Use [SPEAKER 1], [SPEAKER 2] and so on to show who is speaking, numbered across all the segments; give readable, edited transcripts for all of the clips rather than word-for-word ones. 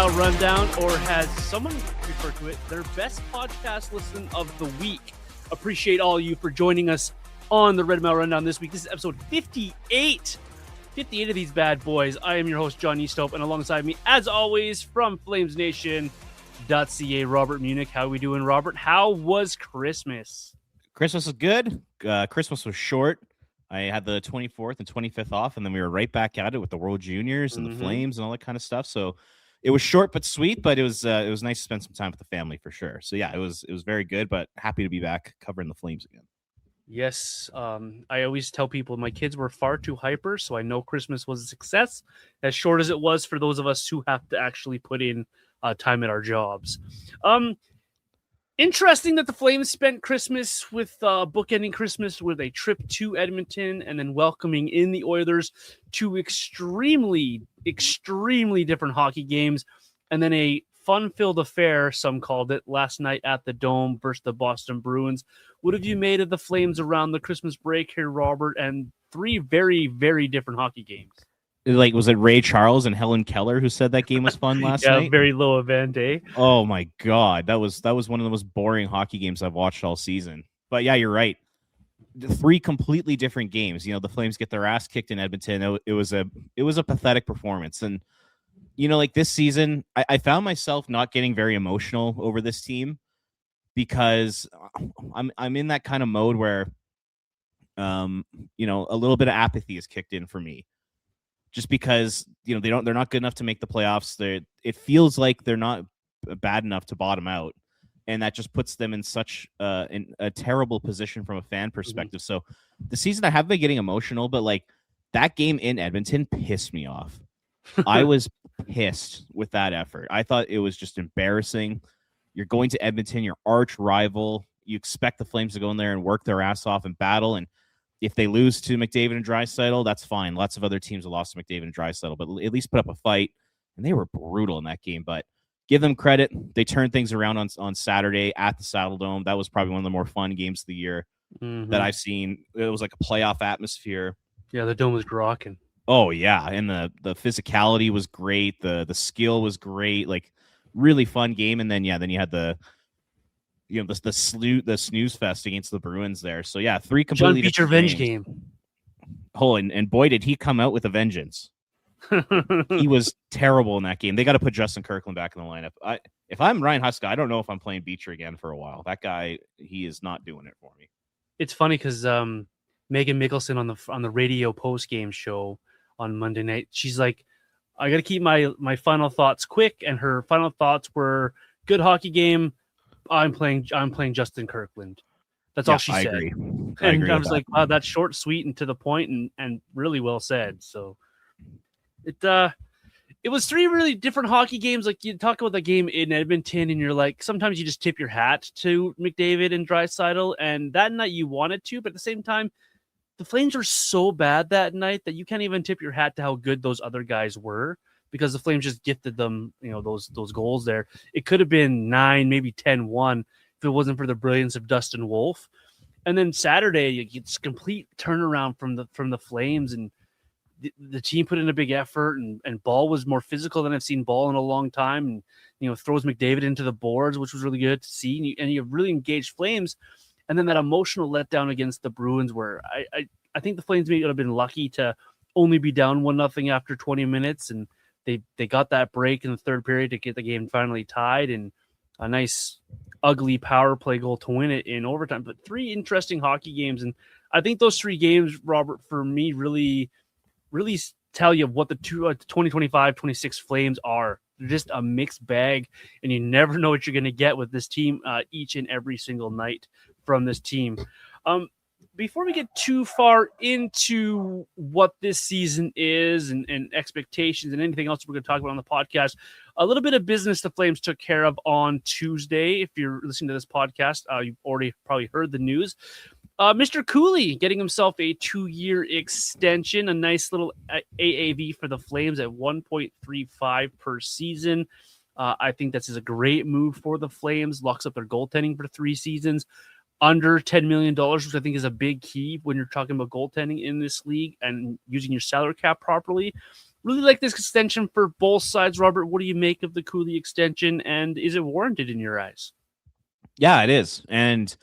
[SPEAKER 1] Mail Rundown, or has someone referred to it, their best podcast listen of the week. Appreciate all you for joining us on the Red Mail Rundown this week. This is episode 58. 58 of these bad boys. I am your host, John Easthope, and alongside me, as always, from FlamesNation.ca, Robert Munich. How are we doing, Robert? How was Christmas?
[SPEAKER 2] Christmas was good. Christmas was short. I had the 24th and 25th off, and then we were right back at it with the World Jrs and the Flames and all that kind of stuff. So it was short but sweet, but it was nice to spend some time with the family for sure. So yeah, it was very good, but happy to be back covering the Flames again.
[SPEAKER 1] Yes, I always tell people my kids were far too hyper, so I know Christmas was a success, as short as it was for those of us who have to actually put in time at our jobs. Interesting that the Flames spent Christmas with bookending Christmas with a trip to Edmonton and then welcoming in the Oilers to extremely different hockey games, and then a fun-filled affair, some called it, last night at the Dome versus the Boston Bruins. What have you made of the Flames around the Christmas break here, Robert? And three very, very different hockey games.
[SPEAKER 2] Like, was it Ray Charles and Helen Keller who said that game was fun last night?
[SPEAKER 1] Yeah, very low event, eh?
[SPEAKER 2] Oh my God, that was one of the most boring hockey games I've watched all season. But yeah, you're right. The three completely different games. You know, the Flames get their ass kicked in Edmonton. It was a pathetic performance. And you know, like this season, I found myself not getting very emotional over this team because I'm in that kind of mode where, you know, a little bit of apathy is kicked in for me, just because you know they're not good enough to make the playoffs. It feels like they're not bad enough to bottom out, and that just puts them in such in a terrible position from a fan perspective. So the season I have been getting emotional, but like that game in Edmonton pissed me off. I was pissed with that effort. I thought it was just embarrassing. You're going to Edmonton, your arch rival. You expect the Flames to go in there and work their ass off and battle. And if they lose to McDavid and Draisaitl, that's fine. Lots of other teams have lost to McDavid and Draisaitl, but at least put up a fight. And they were brutal in that game. But give them credit. They turned things around on Saturday at the Saddle Dome. That was probably one of the more fun games of the year that I've seen. It was like a playoff atmosphere.
[SPEAKER 1] Yeah, the Dome was rocking.
[SPEAKER 2] Oh yeah, and the physicality was great. The skill was great. Like really fun game. And then you had the snooze fest against the Bruins there. So yeah, three completely
[SPEAKER 1] John Beach revenge game.
[SPEAKER 2] Oh, and boy did he come out with a vengeance. He was terrible in that game. They got to put Justin Kirkland back in the lineup. If I'm Ryan Huska, I don't know if I'm playing Beecher again for a while. That guy, he is not doing it for me.
[SPEAKER 1] It's funny because Megan Mickelson on the radio post game show on Monday night, she's like, I got to keep my final thoughts quick, and her final thoughts were good hockey game. I'm playing Justin Kirkland. That's all she said.
[SPEAKER 2] I
[SPEAKER 1] agree. I was
[SPEAKER 2] that.
[SPEAKER 1] like, wow, that's short, sweet, and to the point, and really well said. So it was three really different hockey games. Like you talk about the game in Edmonton, and you're like, sometimes you just tip your hat to McDavid and Draisaitl, and that night you wanted to, but at the same time, the Flames were so bad that night that you can't even tip your hat to how good those other guys were, because the Flames just gifted them, you know, those goals there. It could have been 9, maybe 10-1 if it wasn't for the brilliance of Dustin Wolf. And then Saturday, it's complete turnaround from the Flames, and the team put in a big effort, and Ball was more physical than I've seen Ball in a long time, and you know, throws McDavid into the boards, which was really good to see. And you have really engaged Flames. And then that emotional letdown against the Bruins, where I think the Flames may have been lucky to only be down 1-0 after 20 minutes, and they got that break in the third period to get the game finally tied, and a nice ugly power play goal to win it in overtime. But three interesting hockey games, and I think those three games, Robert, for me, really tell you what the 2025-26 Flames are. They're just a mixed bag, and you never know what you're going to get with this team each and every single night from this team. Before we get too far into what this season is and expectations and anything else we're going to talk about on the podcast, a little bit of business the Flames took care of on Tuesday. If you're listening to this podcast, you've already probably heard the news. Mr. Cooley getting himself a 2-year extension, a nice little AAV for the Flames at 1.35 per season. I think this is a great move for the Flames. Locks up their goaltending for 3 seasons. Under $10 million, which I think is a big key when you're talking about goaltending in this league and using your salary cap properly. Really like this extension for both sides. Robert, what do you make of the Cooley extension, and is it warranted in your eyes?
[SPEAKER 2] Yeah, it is. And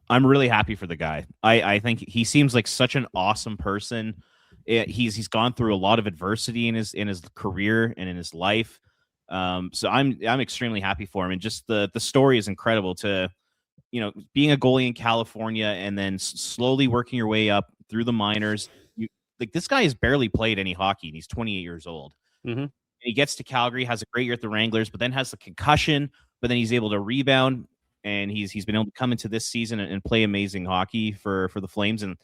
[SPEAKER 2] I'm really happy for the guy. I think he seems like such an awesome person. He's gone through a lot of adversity in his career and in his life. So I'm extremely happy for him. And just the story is incredible to, being a goalie in California and then slowly working your way up through the minors. This guy has barely played any hockey, and he's 28 years old.
[SPEAKER 1] Mm-hmm.
[SPEAKER 2] And he gets to Calgary, has a great year at the Wranglers, but then has the concussion, but then he's able to rebound, and he's been able to come into this season and play amazing hockey for the Flames. And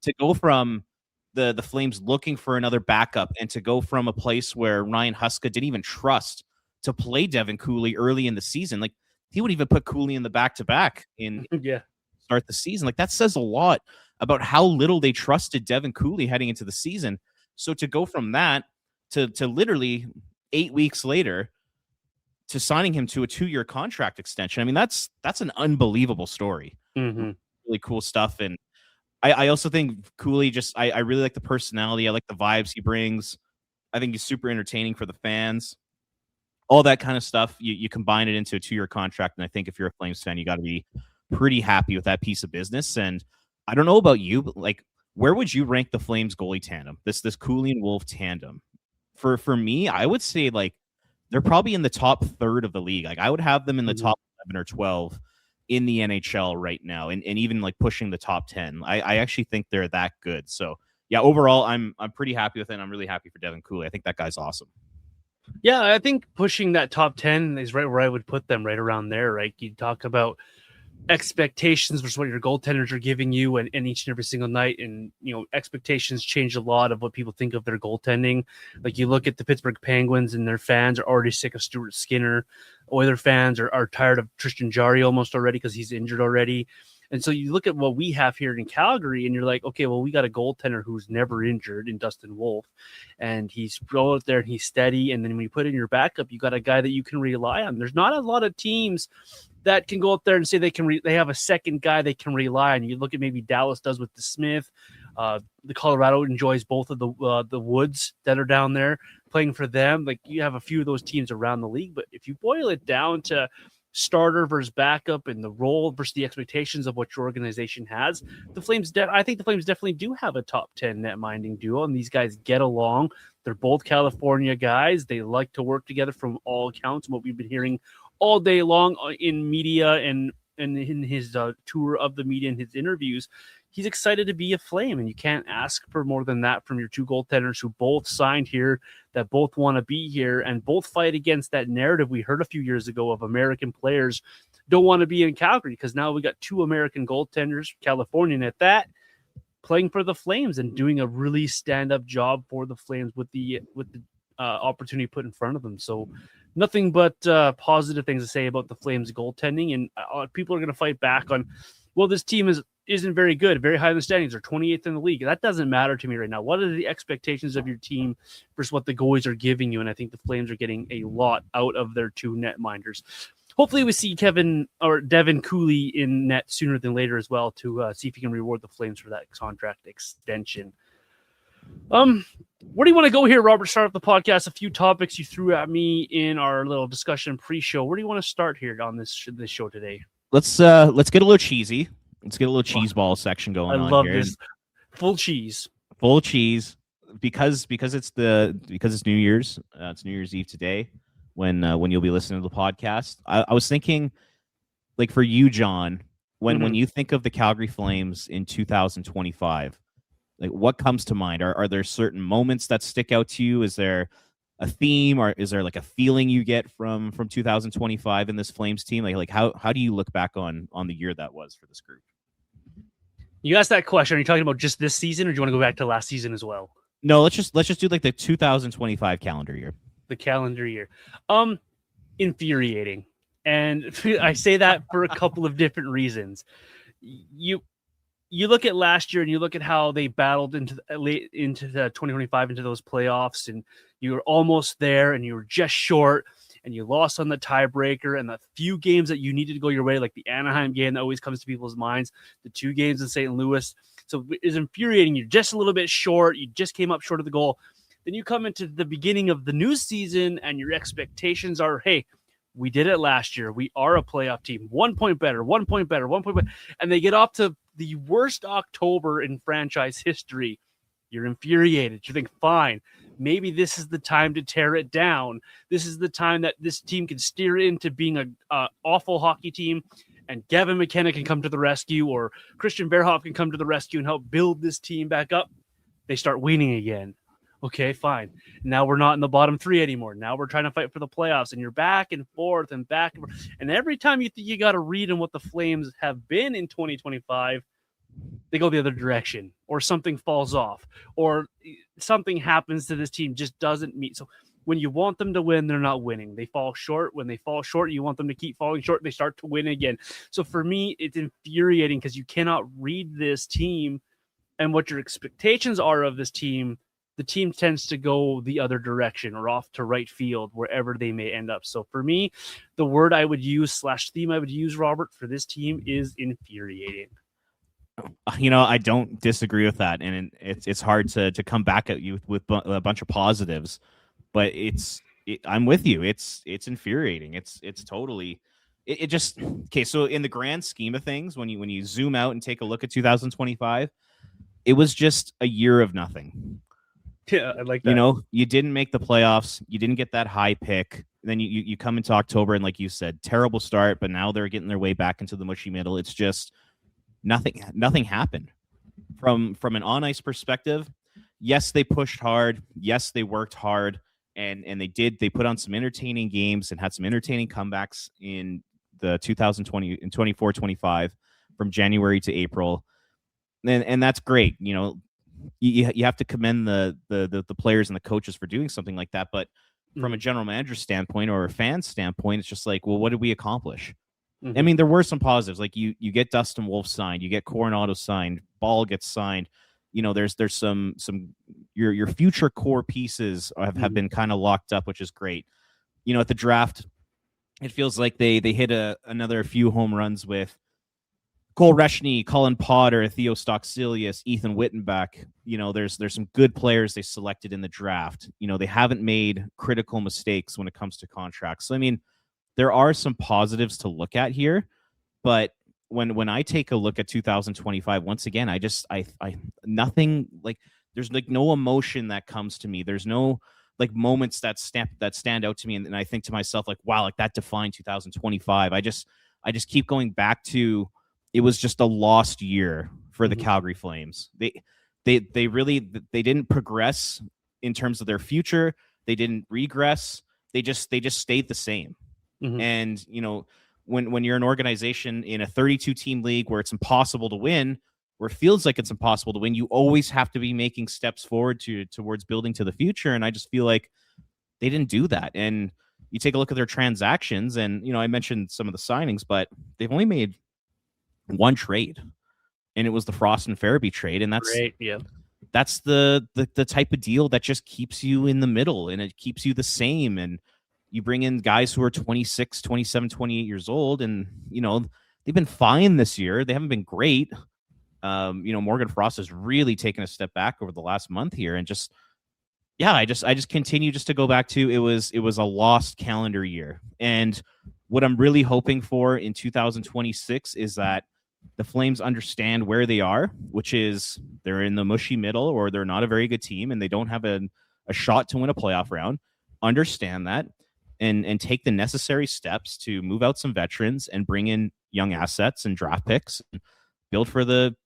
[SPEAKER 2] to go from the Flames looking for another backup, and to go from a place where Ryan Huska didn't even trust to play Devin Cooley early in the season. Like, he would even put Cooley in the back-to-back in start the season. Like, that says a lot about how little they trusted Devin Cooley heading into the season. So to go from that to literally 8 weeks later to signing him to a 2-year contract extension, I mean, that's an unbelievable story.
[SPEAKER 1] Mm-hmm.
[SPEAKER 2] Really cool stuff. And I also think Cooley I really like the personality. I like the vibes he brings. I think he's super entertaining for the fans. All that kind of stuff. You combine it into a 2-year contract, and I think if you're a Flames fan, you got to be pretty happy with that piece of business. And I don't know about you, but like, where would you rank the Flames goalie tandem? This Cooley and Wolf tandem. For me, I would say like they're probably in the top third of the league. Like, I would have them in the top 11 or 12 in the NHL right now, and even like pushing the top 10. I actually think they're that good. So yeah, overall, I'm pretty happy with it. And I'm really happy for Devin Cooley. I think that guy's awesome.
[SPEAKER 1] Yeah, I think pushing that top 10 is right where I would put them, right around there, right? You talk about expectations versus what your goaltenders are giving you and each and every single night. And, expectations change a lot of what people think of their goaltending. Like, you look at the Pittsburgh Penguins, and their fans are already sick of Stuart Skinner. Oiler fans are tired of Tristan Jarry almost already because he's injured already. And so you look at what we have here in Calgary, and you're like, okay, well, we got a goaltender who's never injured in Dustin Wolf, and he's out there and he's steady. And then when you put in your backup, you got a guy that you can rely on. There's not a lot of teams that can go up there and say they have a second guy they can rely on. You look at maybe Dallas does with the Smith. The Colorado enjoys both of the Woods that are down there playing for them. Like, you have a few of those teams around the league, but if you boil it down to starter versus backup and the role versus the expectations of what your organization has, I think the Flames definitely do have a top 10 net minding duo, and these guys get along. They're both California guys. They like to work together from all accounts, what we've been hearing all day long in media and in his tour of the media and his interviews. He's excited to be a Flame, and you can't ask for more than that from your two goaltenders who both signed here, that both want to be here, and both fight against that narrative we heard a few years ago of American players don't want to be in Calgary, because now we got two American goaltenders, Californian at that, playing for the Flames and doing a really stand-up job for the Flames with the opportunity put in front of them. So nothing but positive things to say about the Flames goaltending, and people are going to fight back on, well, this team isn't very good, very high in the standings, or 28th in the league. That doesn't matter to me right now. What are the expectations of your team versus what the goalies are giving you? And I think the Flames are getting a lot out of their two netminders. Hopefully we see Devin Cooley in net sooner than later as well, to see if he can reward the Flames for that contract extension. Where do you want to go here, Robert? Start up the podcast. A few topics you threw at me in our little discussion pre-show. Where do you want to start here on this show today?
[SPEAKER 2] Let's get a little cheesy. Let's get a little cheese ball section going on. I love this.
[SPEAKER 1] Full cheese because it's New Year's. It's New Year's Eve today when you'll be listening to the podcast. I was thinking, like, for you, John, when you think of the Calgary Flames in 2025, like, what comes to mind? Are there certain moments that stick out to you? Is there a theme, or is there like a feeling you get from 2025 in this Flames team? Like how do you look back on the year that was for this group? You asked that question. Are you talking about just this season, or do you want to go back to last season as well? No, let's just do like the 2025 calendar year. The calendar year. Infuriating. And I say that for a couple of different reasons. You look at last year, and you look at how they battled into the 2025, into those playoffs, and you were almost there, and you were just short, and you lost on the tiebreaker, and the few games that you needed to go your way, like the Anaheim game that always comes to people's minds, the 2 games in St. Louis. So it's infuriating. You're just a little bit short. You just came up short of the goal. Then you come into the beginning of the new season and your expectations are, hey, we did it last year. We are a playoff team. 1 point better, 1 point better, 1 point better. And they get off to the worst October in franchise history. You're infuriated. You think, fine, maybe this is the time to tear it down. This is the time that this team can steer into being a awful hockey team, and Gavin McKenna can come to the rescue, or Christian Verhoff can come to the rescue and help build this team back up. They start winning again. Okay, fine. Now we're not in the bottom 3 anymore. Now we're trying to fight for the playoffs, and you're back and forth and back and forth. And every time you think you got to read on what the Flames have been in 2025, they go the other direction, or something falls off, or something happens to this team, just doesn't meet. So when you want them to win, they're not winning. They fall short. When they fall short, you want them to keep falling short. They start to win again. So for me, it's infuriating because you cannot read this team and what your expectations are of this team. The team tends to go the other direction or off to right field, wherever they may end up. So for me, the word I would use / theme I would use, Robert, for this team is infuriating.
[SPEAKER 2] I don't disagree with that, and it's hard to come back at you with a bunch of positives, but I'm with you. It's infuriating. It's totally. It just okay. So in the grand scheme of things, when you zoom out and take a look at 2025, it was just a year of nothing.
[SPEAKER 1] Yeah, I like that.
[SPEAKER 2] You didn't make the playoffs. You didn't get that high pick. Then you come into October, and like you said, terrible start, but now they're getting their way back into the mushy middle. It's just nothing happened. From an on-ice perspective, yes, they pushed hard. Yes, they worked hard, and they put on some entertaining games and had some entertaining comebacks in the 2020 and 24-25 from January to April. And that's great. You have to commend the players and the coaches for doing something like that. But from a general manager standpoint or a fan standpoint, it's just like, well, what did we accomplish? I mean, there were some positives. Like you get Dustin Wolf signed, you get Coronado signed, Ball gets signed. There's some your future core pieces have been kind of locked up, which is great. At the draft, it feels like they hit another few home runs with Cole Reschny, Colin Potter, Theo Stocksilius, Ethan Wittenbach. There's some good players they selected in the draft. They haven't made critical mistakes when it comes to contracts. So, I mean, there are some positives to look at here, but when I take a look at 2025, once again, I nothing, like, there's like no emotion that comes to me. There's no like moments that stand out to me, and I think to myself, like, wow, like that defined 2025. I just keep going back to, it was just a lost year for the Calgary Flames. They didn't progress in terms of their future. They didn't regress. They just stayed the same. And when you're an organization in a 32 team league where it's impossible to win, where it feels like it's impossible to win, you always have to be making steps forward towards building to the future. And I just feel like they didn't do that. And you take a look at their transactions, and I mentioned some of the signings, but they've only made one trade, and it was the Frost and Farabee trade. And that's
[SPEAKER 1] great. Yeah.
[SPEAKER 2] That's the type of deal that just keeps you in the middle, and it keeps you the same. And you bring in guys who are 26, 27, 28 years old, and they've been fine this year. They haven't been great. Morgan Frost has really taken a step back over the last month here, and I just continue just to go back to, it was a lost calendar year. And what I'm really hoping for in 2026 is that the Flames understand where they are, which is they're in the mushy middle, or they're not a very good team and they don't have a shot to win a playoff round. Understand that and take the necessary steps to move out some veterans and bring in young assets and draft picks and build for the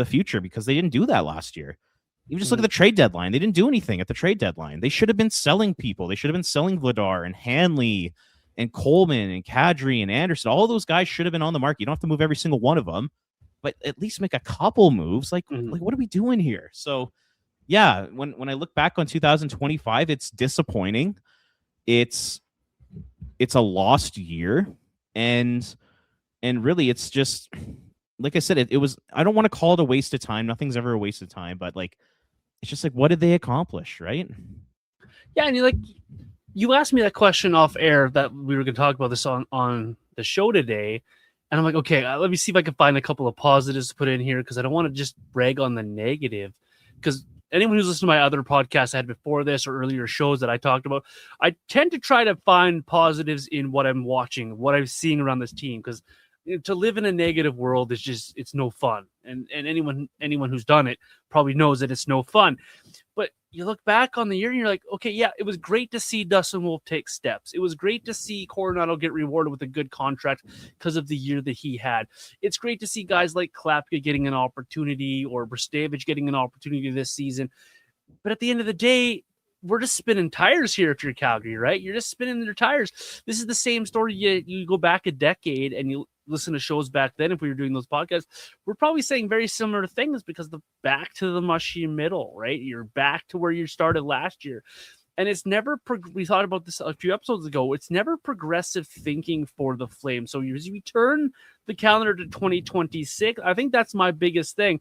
[SPEAKER 2] future, because they didn't do that last year. You just look at the trade deadline. They didn't do anything at the trade deadline. They should have been selling people. They should have been selling Vladar and Hanley and Coleman and Kadri and Anderson. All of those guys should have been on the market. You don't have to move every single one of them, but at least make a couple moves. Like what are we doing here? So, yeah, when I look back on 2025, it's disappointing. It's a lost year, and really, it's just, like I said, it was. I don't want to call it a waste of time. Nothing's ever a waste of time, but like, it's just like, what did they accomplish, right?
[SPEAKER 1] Yeah, and you asked me that question off air that we were going to talk about this on the show today, and I'm like, okay, let me see if I can find a couple of positives to put in here, because I don't want to just brag on the negative, because anyone who's listened to my other podcasts I had before this or earlier shows that I talked about, I tend to try to find positives in what I'm watching, what I'm seeing around this team, because to live in a negative world is just, it's no fun. And anyone who's done it probably knows that it's no fun. But you look back on the year and you're like, okay, yeah, it was great to see Dustin Wolf take steps. It was great to see Coronado get rewarded with a good contract because of the year that he had. It's great to see guys like Klapka getting an opportunity, or Brstavich getting an opportunity this season. But at the end of the day, we're just spinning tires here if you're Calgary, right? You're just spinning their tires. This is the same story. You go back a decade and you listen to shows back then, if we were doing those podcasts, we're probably saying very similar things, because back to the mushy middle, right? You're back to where you started last year. And it's never, we thought about this a few episodes ago, it's never progressive thinking for the Flames. So as we turn the calendar to 2026, I think that's my biggest thing.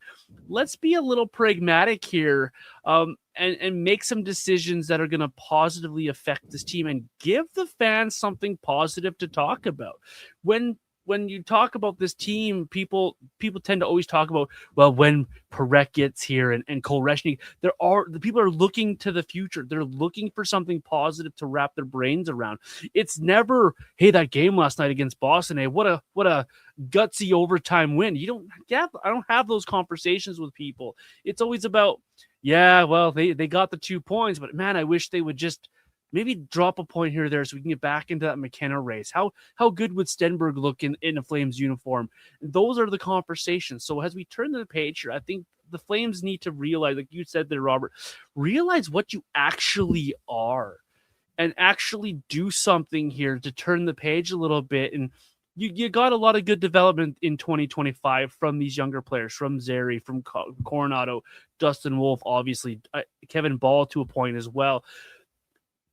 [SPEAKER 1] Let's be a little pragmatic here, and make some decisions that are going to positively affect this team and give the fans something positive to talk about. When you talk about this team, people tend to always talk about, well, when Parekh gets here and Cole Reschny, the people are looking to the future. They're looking for something positive to wrap their brains around. It's never, hey, that game last night against Boston, hey, what a gutsy overtime win. I don't have those conversations with people. It's always about, yeah, well, they got the 2 points, but man, I wish they would just maybe drop a point here or there so we can get back into that McKenna race. How good would Stenberg look in a Flames uniform? Those are the conversations. So as we turn to the page here, I think the Flames need to realize, like you said there, Robert, realize what you actually are and actually do something here to turn the page a little bit. And you got a lot of good development in 2025 from these younger players, from Zary, from Coronado, Dustin Wolf, obviously, Kevin Ball to a point as well.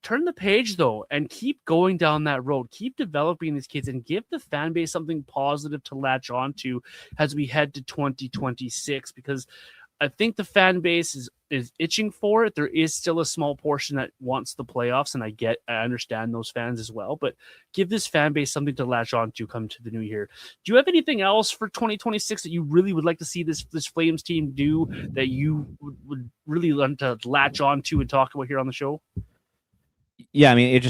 [SPEAKER 1] Turn the page, though, and keep going down that road. Keep developing these kids and give the fan base something positive to latch onto as we head to 2026, because I think the fan base is itching for it. There is still a small portion that wants the playoffs, and I understand those fans as well, but give this fan base something to latch onto come to the new year. Do you have anything else for 2026 that you really would like to see this Flames team do that you would really want to latch onto and talk about here on the show?
[SPEAKER 2] Yeah, I mean,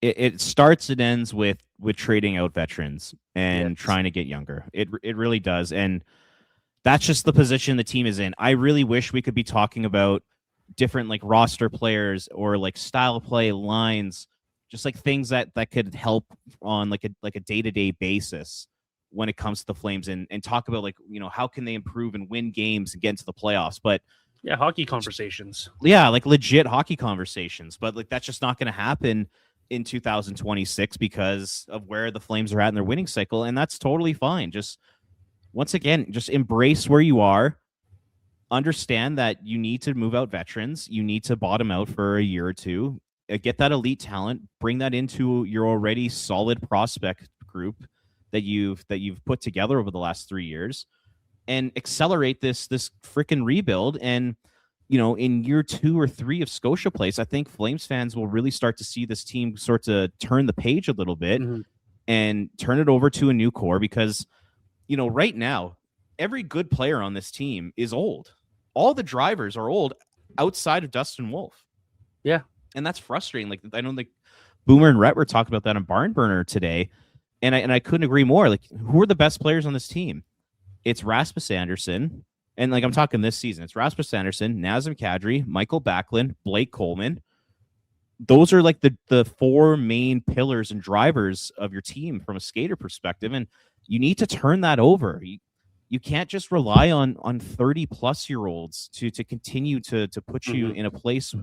[SPEAKER 2] it starts and ends with trading out veterans and trying to get younger. It really does, and that's just the position the team is in. I really wish we could be talking about different like roster players or like style of play lines, just like things that could help on like a day-to-day basis when it comes to the Flames, and talk about, like, you know, how can they improve and win games and get into the playoffs. But
[SPEAKER 1] yeah, hockey conversations.
[SPEAKER 2] Yeah, like legit hockey conversations. But like that's just not going to happen in 2026 because of where the Flames are at in their winning cycle, and that's totally fine. Just once again, just embrace where you are. Understand that you need to move out veterans. You need to bottom out for a year or two. Get that elite talent. Bring that into your already solid prospect group that you've put together over the last 3 years, and accelerate this freaking rebuild. And, you know, in year 2 or 3 of Scotia Place, I think Flames fans will really start to see this team sort of turn the page a little bit and turn it over to a new core, because, you know, right now, every good player on this team is old. All the drivers are old outside of Dustin Wolf.
[SPEAKER 1] Yeah.
[SPEAKER 2] And that's frustrating. Like, I know like Boomer and Rhett were talking about that on Barn Burner today. And I couldn't agree more. Like, who are the best players on this team? It's Rasmus Andersson, and like I'm talking this season, it's Rasmus Andersson, Nazem Kadri, Michael Backlund, Blake Coleman. Those are like the 4 main pillars and drivers of your team from a skater perspective, and you need to turn that over. You can't just rely on 30-plus-year-olds to continue to put you in a place,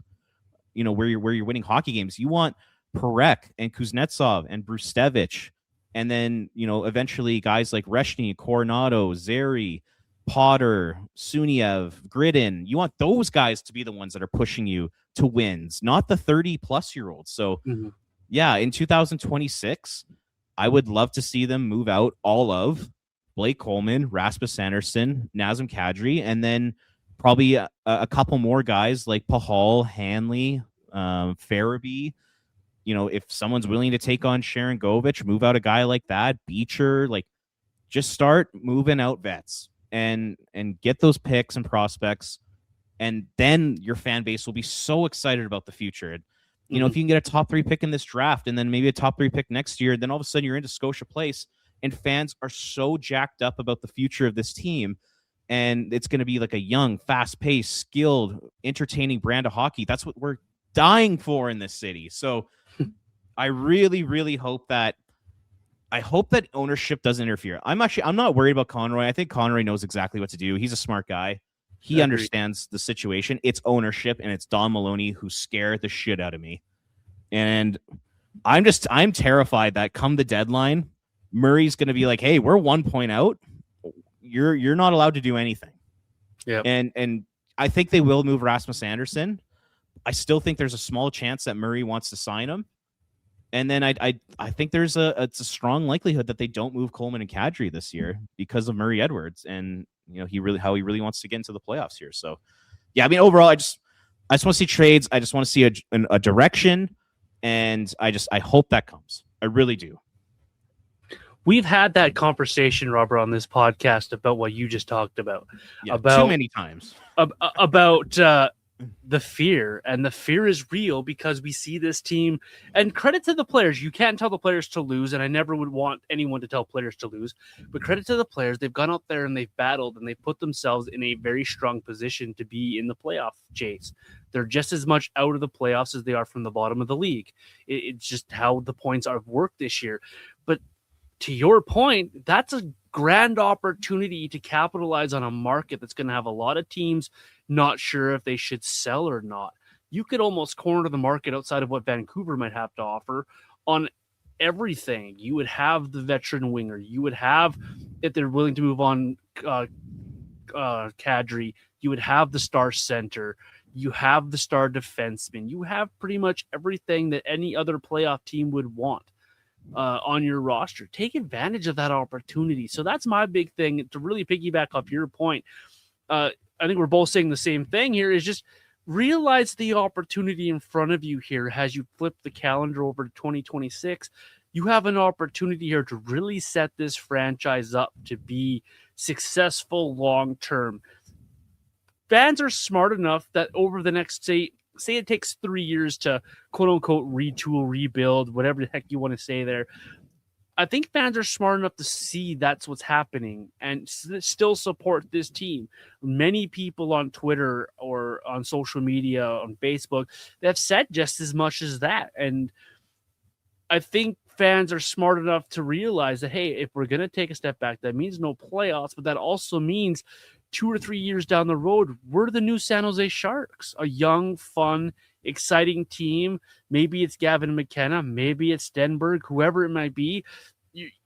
[SPEAKER 2] you know, where you're winning hockey games. You want Parekh and Kuznetsov and Brstavich. And then, you know, eventually guys like Reschny, Coronado, Zary, Potter, Suniev, Gridden, you want those guys to be the ones that are pushing you to wins, not the 30-plus-year-olds. So, yeah, in 2026, I would love to see them move out all of Blake Coleman, Rasmus Andersson, Nazem Kadri, and then probably a couple more guys like Pahal, Hanley, Farabee. You know, if someone's willing to take on Sharon Govich, move out a guy like that, Beecher, like just start moving out vets and get those picks and prospects And then your fan base will be so excited about the future. And, you know, if you can get a top 3 pick in this draft and then maybe a top 3 pick next year, then all of a sudden you're into Scotia Place and fans are so jacked up about the future of this team. And it's going to be like a young, fast-paced, skilled, entertaining brand of hockey. That's what we're dying for in this city. So I really, really hope that ownership doesn't interfere. I'm not worried about Conroy. I think Conroy knows exactly what to do. He's a smart guy. He understands the situation. It's ownership, and it's Don Maloney who scared the shit out of me. And I'm terrified that come the deadline, Murray's going to be like, hey, we're 1 point out. You're not allowed to do anything.
[SPEAKER 1] Yeah.
[SPEAKER 2] And I think they will move Rasmus Anderson. I still think there's a small chance that Murray wants to sign him. And then I think it's a strong likelihood that they don't move Coleman and Kadri this year because of Murray Edwards and how he really wants to get into the playoffs here. So yeah, I mean overall I just want to see trades. I just want to see a direction, and I hope that comes. I really do.
[SPEAKER 1] We've had that conversation, Robert, on this podcast about what you just talked about.
[SPEAKER 2] Yeah,
[SPEAKER 1] about
[SPEAKER 2] too many times.
[SPEAKER 1] About the fear, and the fear is real because we see this team, and credit to the players. You can't tell the players to lose, and I never would want anyone to tell players to lose, but credit to the players. They've gone out there and they've battled and they've put themselves in a very strong position to be in the playoff chase. They're just as much out of the playoffs as they are from the bottom of the league. It's just how the points are worked this year. But to your point, that's a grand opportunity to capitalize on a market that's going to have a lot of teams not sure if they should sell or not. You could almost corner the market outside of what Vancouver might have to offer on everything. You would have the veteran winger. You would have, if they're willing to move on Kadri, you would have the star center. You have the star defenseman. You have pretty much everything that any other playoff team would want on your roster. Take advantage of that opportunity. So that's my big thing to really piggyback off your point. I think we're both saying the same thing here, is just realize the opportunity in front of you here as you flip the calendar over to 2026. You have an opportunity here to really set this franchise up to be successful long-term. Fans are smart enough that over the next, say it takes 3 years to quote-unquote retool, rebuild, whatever the heck you want to say there. I think fans are smart enough to see that's what's happening and still support this team. Many people on Twitter or on social media, on Facebook, they have said just as much as that. And I think fans are smart enough to realize that, hey, if we're going to take a step back, that means no playoffs, but that also means 2 or 3 years down the road, we're the new San Jose Sharks, a young, fun, exciting team. Maybe it's Gavin McKenna, maybe it's Stenberg, whoever it might be.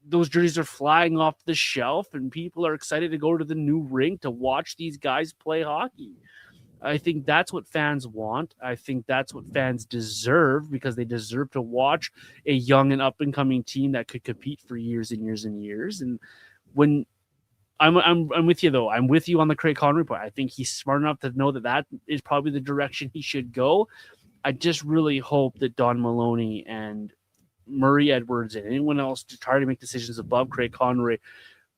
[SPEAKER 1] Those jerseys are flying off the shelf, and people are excited to go to the new rink to watch these guys play hockey. I think that's what fans want. I think that's what fans deserve, because they deserve to watch a young and up-and-coming team that could compete for years and years and years. And when I'm with you, though. I'm with you on the Craig Conroy point. I think he's smart enough to know that is probably the direction he should go. I just really hope that Don Maloney and Murray Edwards and anyone else to try to make decisions above Craig Conroy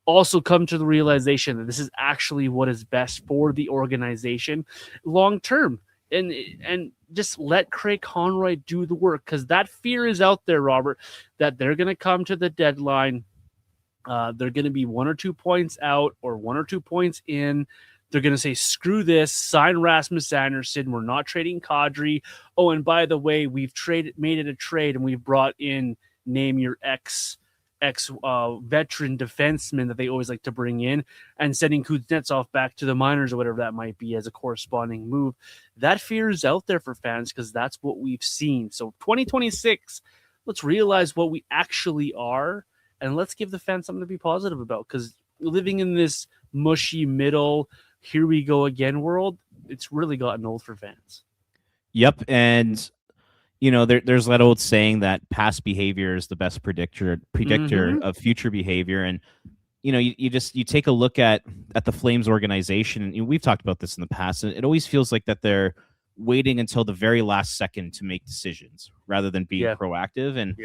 [SPEAKER 1] also come to the realization that this is actually what is best for the organization long term. And just let Craig Conroy do the work, because that fear is out there, Robert, that they're going to come to the deadline. They're going to be 1 or 2 points out or 1 or 2 points in. They're going to say, screw this, sign Rasmus Anderson. We're not trading Kadri. Oh, and by the way, we've made it a trade, and we've brought in, name your ex veteran defenseman that they always like to bring in, and sending Kuznetsov back to the minors or whatever that might be as a corresponding move. That fear is out there for fans because that's what we've seen. So 2026, let's realize what we actually are, and let's give the fans something to be positive about, because living in this mushy middle, here we go again world, it's really gotten old for fans.
[SPEAKER 2] Yep. And there's that old saying that past behavior is the best predictor of future behavior. And you take a look at the Flames organization, and we've talked about this in the past, and it always feels like that they're waiting until the very last second to make decisions rather than being proactive. And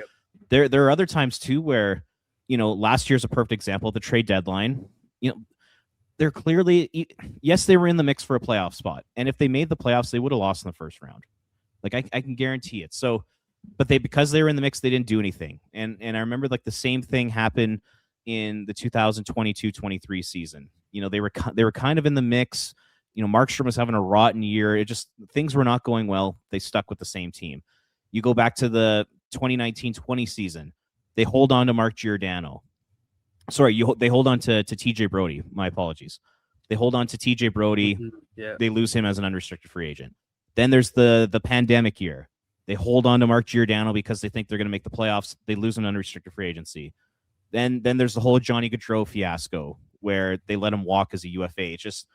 [SPEAKER 2] there are other times too where last year's a perfect example of the trade deadline. they're clearly, yes, they were in the mix for a playoff spot. And if they made the playoffs, they would have lost in the first round. Like I can guarantee it. So, but because they were in the mix, they didn't do anything. And I remember like the same thing happened in the 2022-23 season. You know, they were kind of in the mix. You know, Markstrom was having a rotten year. Things were not going well. They stuck with the same team. You go back to the 2019-20 season. They hold on to Mark Giordano. Sorry, they hold on to TJ Brody. My apologies. They hold on to TJ Brody.
[SPEAKER 1] Mm-hmm. Yeah.
[SPEAKER 2] They lose him as an unrestricted free agent. Then there's the pandemic year. They hold on to Mark Giordano because they think they're going to make the playoffs. They lose an unrestricted free agency. Then there's the whole Johnny Gaudreau fiasco where they let him walk as a UFA. It's just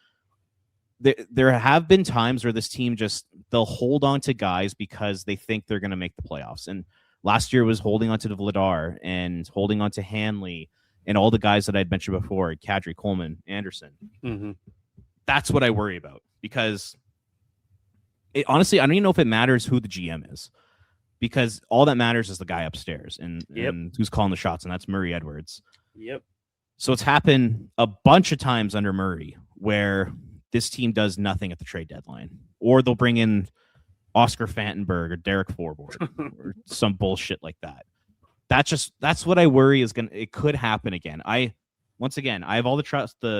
[SPEAKER 2] there have been times where this team they'll hold on to guys because they think they're going to make the playoffs. And last year was holding on to Vladar and holding on to Hanley and all the guys that I'd mentioned before, Kadri, Coleman, Anderson.
[SPEAKER 1] Mm-hmm.
[SPEAKER 2] That's what I worry about because honestly, I don't even know if it matters who the GM is because all that matters is the guy upstairs and who's calling the shots, and that's Murray Edwards.
[SPEAKER 1] Yep.
[SPEAKER 2] So it's happened a bunch of times under Murray where this team does nothing at the trade deadline, or they'll bring in Oscar Fantenberg or Derek Forbort or some bullshit like that. That's what I worry it could happen again. Once again, I have all the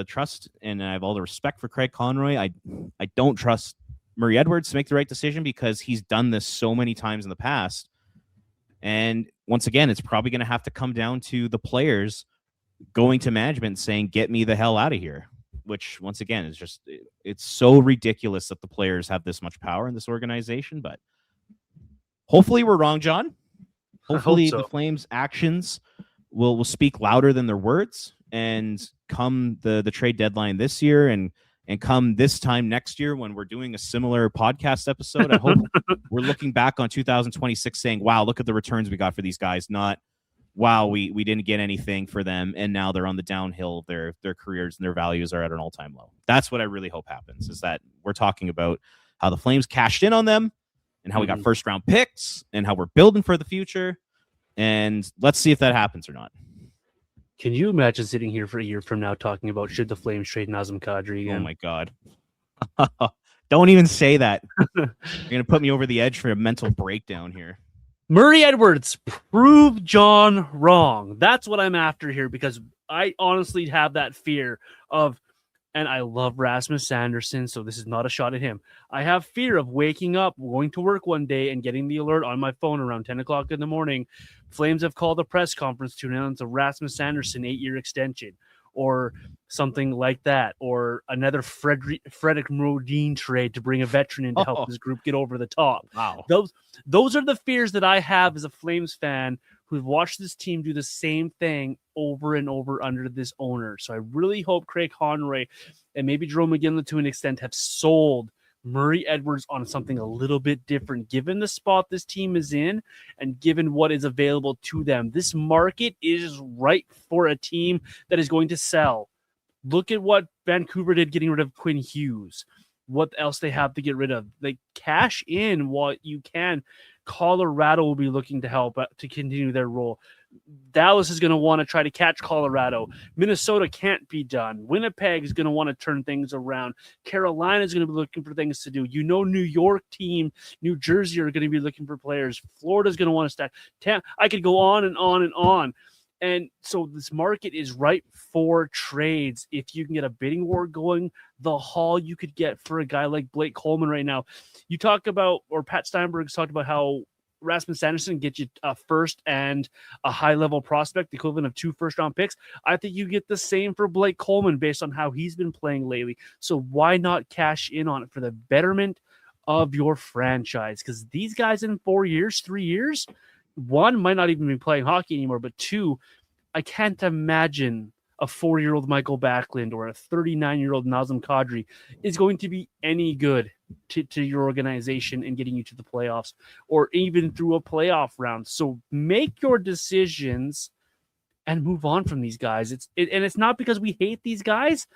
[SPEAKER 2] trust, and I have all the respect for Craig Conroy. I don't trust Murray Edwards to make the right decision because he's done this so many times in the past. And once again, it's probably going to have to come down to the players going to management saying, "Get me the hell out of here." Which, once again, is it's so ridiculous that the players have this much power in this organization. But hopefully we're wrong, John. Hopefully the Flames' actions will speak louder than their words. And come the trade deadline this year and come this time next year when we're doing a similar podcast episode, I hope we're looking back on 2026 saying, wow, look at the returns we got for these guys, not wow, we didn't get anything for them, and now they're on the downhill. Their careers and their values are at an all-time low. That's what I really hope happens, is that we're talking about how the Flames cashed in on them and how we got first-round picks and how we're building for the future, and let's see if that happens or not.
[SPEAKER 1] Can you imagine sitting here for a year from now talking about should the Flames trade Nazem Kadri again?
[SPEAKER 2] Oh, my God. Don't even say that. You're going to put me over the edge for a mental breakdown here.
[SPEAKER 1] Murray Edwards, prove John wrong. That's what I'm after here, because I honestly have that fear of, and I love Rasmus Sanderson, so this is not a shot at him. I have fear of waking up, going to work one day, and getting the alert on my phone around 10 o'clock in the morning. Flames have called a press conference to announce a Rasmus Sanderson 8-year extension, or something like that, or another Frederick Modine trade to bring a veteran in to help this group get over the top.
[SPEAKER 2] Wow.
[SPEAKER 1] Those are the fears that I have as a Flames fan who've watched this team do the same thing over and over under this owner. So I really hope Craig Conroy and maybe Jerome McGinley to an extent have sold Murray Edwards on something a little bit different, given the spot this team is in and given what is available to them. This market is ripe for a team that is going to sell. Look at what Vancouver did getting rid of Quinn Hughes. What else they have to get rid of? They cash in what you can. Colorado will be looking to help to continue their role. Dallas is going to want to try to catch Colorado. Minnesota can't be done. Winnipeg is going to want to turn things around. Carolina is going to be looking for things to do. New York team, New Jersey are going to be looking for players. Florida is going to want to stack. I could go on and on and on. And so this market is ripe for trades. If you can get a bidding war going, the haul you could get for a guy like Blake Coleman right now. You talk about, or Pat Steinberg's talked about how Rasmus Sanderson gets you a first and a high-level prospect, the equivalent of 2 first-round picks. I think you get the same for Blake Coleman based on how he's been playing lately. So why not cash in on it for the betterment of your franchise? Because these guys in 4 years, 3 years, one, might not even be playing hockey anymore, but two, I can't imagine a 4-year-old Michael Backlund or a 39-year-old Nazem Kadri is going to be any good to your organization and getting you to the playoffs or even through a playoff round. So make your decisions and move on from these guys. And it's not because we hate these guys.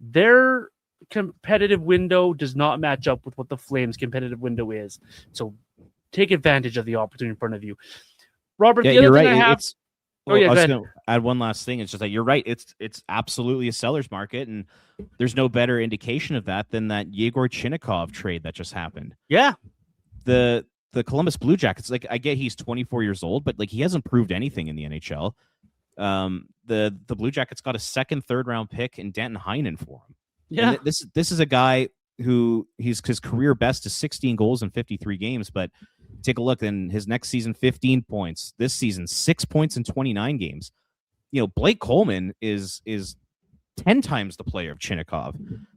[SPEAKER 1] Their competitive window does not match up with what the Flames' competitive window is. So take advantage of the opportunity in front of you. Robert,
[SPEAKER 2] yeah,
[SPEAKER 1] the other
[SPEAKER 2] you're
[SPEAKER 1] thing
[SPEAKER 2] right.
[SPEAKER 1] I have... Oh yeah,
[SPEAKER 2] I
[SPEAKER 1] go
[SPEAKER 2] was
[SPEAKER 1] ahead.
[SPEAKER 2] going to add one last thing. It's just that you're right. It's absolutely a seller's market, and there's no better indication of that than that Yegor Chinnikov trade that just happened.
[SPEAKER 1] Yeah.
[SPEAKER 2] The Columbus Blue Jackets, like, I get he's 24 years old, but like, he hasn't proved anything in the NHL. The Blue Jackets got a second, third round pick in Danton Heinen for him.
[SPEAKER 1] Yeah.
[SPEAKER 2] And this is a guy who his career best is 16 goals in 53 games, but take a look, in his next season, 15 points. This season, 6 points in 29 games. Blake Coleman is 10 times the player of Chinnikov.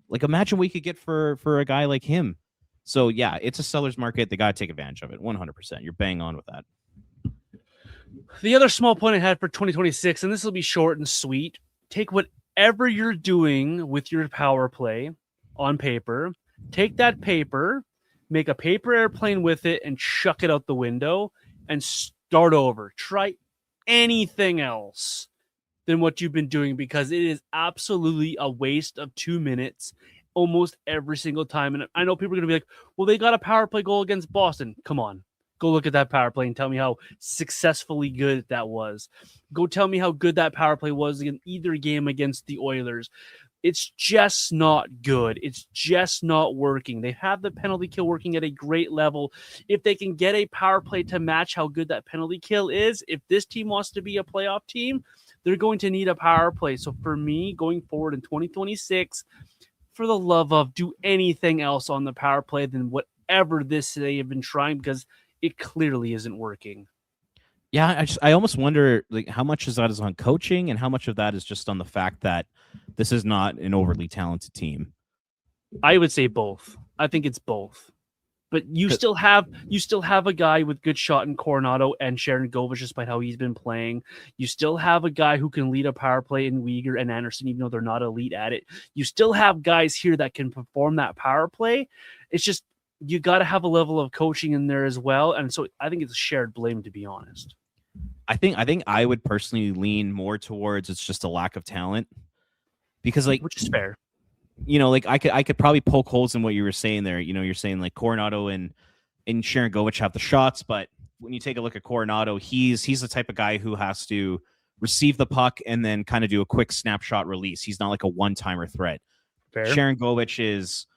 [SPEAKER 2] Like, imagine what you could get for a guy like him. So yeah, it's a seller's market. They got to take advantage of it. 100%. You're bang on with that.
[SPEAKER 1] The other small point I had for 2026, and this will be short and sweet, take whatever you're doing with your power play on paper, take that paper, make a paper airplane with it, and chuck it out the window and start over. Try anything else than what you've been doing, because it is absolutely a waste of 2 minutes almost every single time. And I know people are going to be like, well, they got a power play goal against Boston. Come on. Go look at that power play and tell me how successfully good that was. Go tell me how good that power play was in either game against the Oilers. It's just not good. It's just not working. They have the penalty kill working at a great level. If they can get a power play to match how good that penalty kill is, if this team wants to be a playoff team, they're going to need a power play. So for me, going forward in 2026, for the love of, do anything else on the power play than whatever this they have been trying, because it clearly isn't working.
[SPEAKER 2] Yeah, I almost wonder, like, how much of that is on coaching and how much of that is just on the fact that this is not an overly talented team.
[SPEAKER 1] I would say both. I think it's both. But you still have a guy with good shot in Coronado and Sharon Govich, despite how he's been playing. You still have a guy who can lead a power play in Uyghur and Anderson, even though they're not elite at it. You still have guys here that can perform that power play. It's just, you got to have a level of coaching in there as well. And so I think it's a shared blame, to be honest.
[SPEAKER 2] I think I would personally lean more towards it's just a lack of talent, because, like,
[SPEAKER 1] which is fair.
[SPEAKER 2] Like, I could probably poke holes in what you were saying there. You're saying like Coronado and Sharon Govich have the shots, but when you take a look at Coronado, he's the type of guy who has to receive the puck and then kind of do a quick snapshot release. He's not like a one-timer threat.
[SPEAKER 1] Fair.
[SPEAKER 2] Sharon Govich is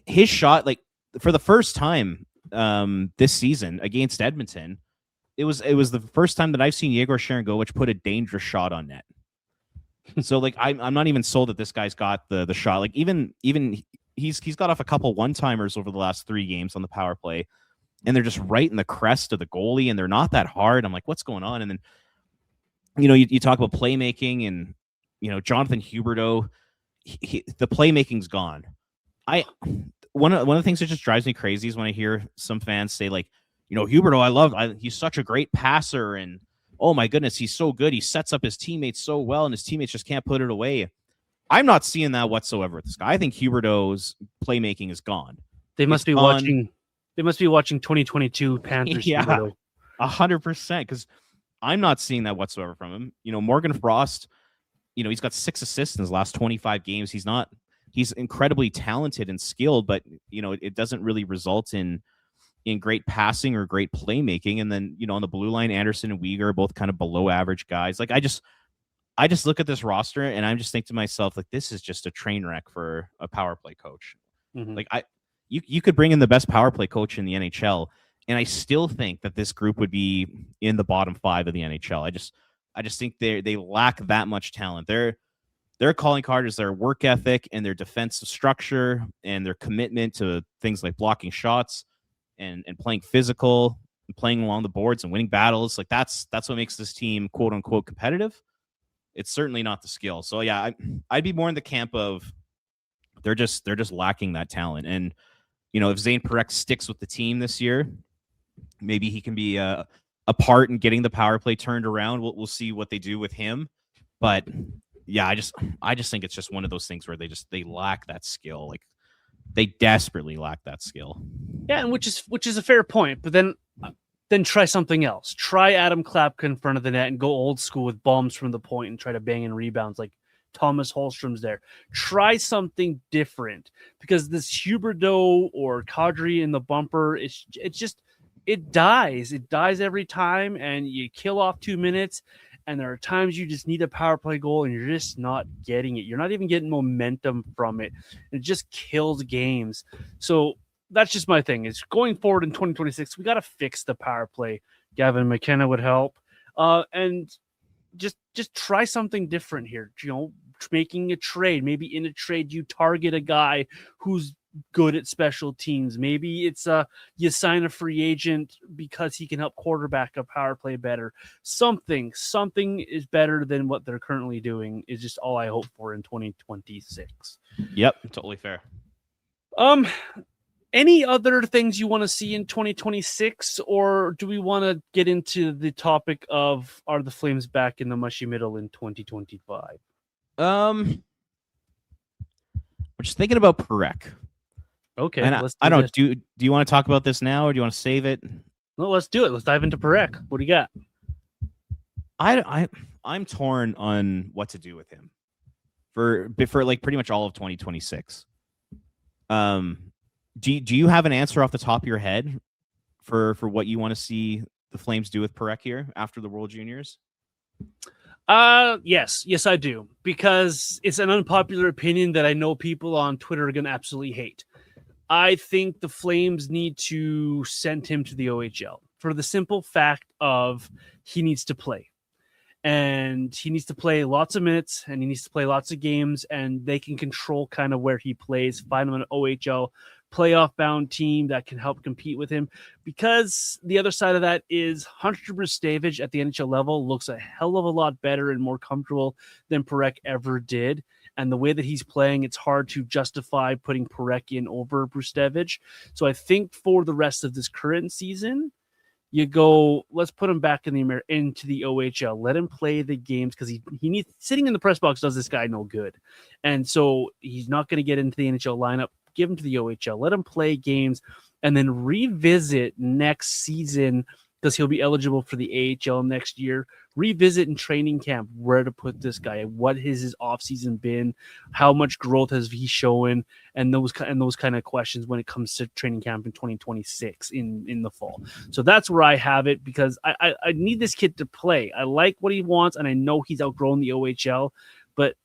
[SPEAKER 2] his shot, like, for the first time this season against Edmonton, it was the first time that I've seen Yegor Sharon Govich put a dangerous shot on net. So, like, I'm not even sold that this guy's got the shot. Like, even he's got off a couple one-timers over the last 3 games on the power play, and they're just right in the crest of the goalie, and they're not that hard. I'm like, what's going on? And then, you talk about playmaking, and, Jonathan Huberdeau, the playmaking's gone. One of the things that just drives me crazy is when I hear some fans say, like, Huberdeau, he's such a great passer, and oh my goodness, he's so good. He sets up his teammates so well, and his teammates just can't put it away. I'm not seeing that whatsoever with this guy. I think Huberdeau's playmaking is gone.
[SPEAKER 1] They must be watching 2022 Panthers.
[SPEAKER 2] Yeah, 100%. Because I'm not seeing that whatsoever from him. Morgan Frost, he's got 6 assists in his last 25 games. He's incredibly talented and skilled, but it doesn't really result in great passing or great playmaking. And then, on the blue line, Anderson and Uyghur are both kind of below average guys. Like, I just look at this roster and I'm just think to myself, like, this is just a train wreck for a power play coach. Mm-hmm. Like, you could bring in the best power play coach in the NHL, and I still think that this group would be in the bottom 5 of the NHL. I just think they lack that much talent. Their calling card is their work ethic and their defensive structure and their commitment to things like blocking shots and playing physical and playing along the boards and winning battles. Like, that's what makes this team quote unquote competitive. It's certainly not the skill. So yeah, I'd be more in the camp of they're just lacking that talent. And if Zayne Parekh sticks with the team this year, maybe he can be a part in getting the power play turned around. We'll see what they do with him. But yeah, I just think it's just one of those things where they lack that skill. Like, they desperately lack that skill.
[SPEAKER 1] Yeah, and which is a fair point. But then try something else. Try Adam Klapka in front of the net and go old school with bombs from the point and try to bang in rebounds like Thomas Holmstrom's there. Try something different, because this Huberdeau or Kadri in the bumper, it dies. It dies every time, and you kill off 2 minutes. And there are times you just need a power play goal and you're just not getting it. You're not even getting momentum from it. It just kills games. So that's just my thing. Is going forward in 2026, we got to fix the power play. Gavin McKenna would help. And just try something different here. Making a trade. Maybe in a trade you target a guy who's good at special teams. Maybe it's you sign a free agent because he can help quarterback a power play better. Something is better than what they're currently doing is just all I hope for in 2026.
[SPEAKER 2] Yep, totally fair.
[SPEAKER 1] Any other things you want to see in 2026, or do we want to get into the topic of are the Flames back in the mushy middle in 2025?
[SPEAKER 2] I'm just thinking about Parekh.
[SPEAKER 1] Okay,
[SPEAKER 2] and
[SPEAKER 1] let's
[SPEAKER 2] I don't.
[SPEAKER 1] this.
[SPEAKER 2] Do you want to talk about this now, or do you want to save it?
[SPEAKER 1] No, let's do it. Let's dive into Parekh. What do you got?
[SPEAKER 2] I'm torn on what to do with him for like pretty much all of 2026. Do you have an answer off the top of your head for what you want to see the Flames do with Parekh here after the World Juniors?
[SPEAKER 1] Yes, I do, because it's an unpopular opinion that I know people on Twitter are going to absolutely hate. I think the Flames need to send him to the OHL for the simple fact of he needs to play. And he needs to play lots of minutes and he needs to play lots of games, and they can control kind of where he plays, find him an OHL playoff bound team that can help compete with him, because the other side of that is Hunter Brzustevich at the NHL level looks a hell of a lot better and more comfortable than Parekh ever did. And the way that he's playing, it's hard to justify putting Parekh in over Brzustevich. So I think for the rest of this current season, you go, let's put him back into the OHL. Let him play the games, because he needs, sitting in the press box does this guy no good. And so he's not going to get into the NHL lineup. Give him to the OHL. Let him play games and then revisit next season, because he'll be eligible for the AHL next year. Revisit in training camp where to put this guy. What has his offseason been? How much growth has he shown? And those kind of questions when it comes to training camp in 2026 in the fall. So that's where I have it, because I need this kid to play. I like what he wants, and I know he's outgrown the OHL, but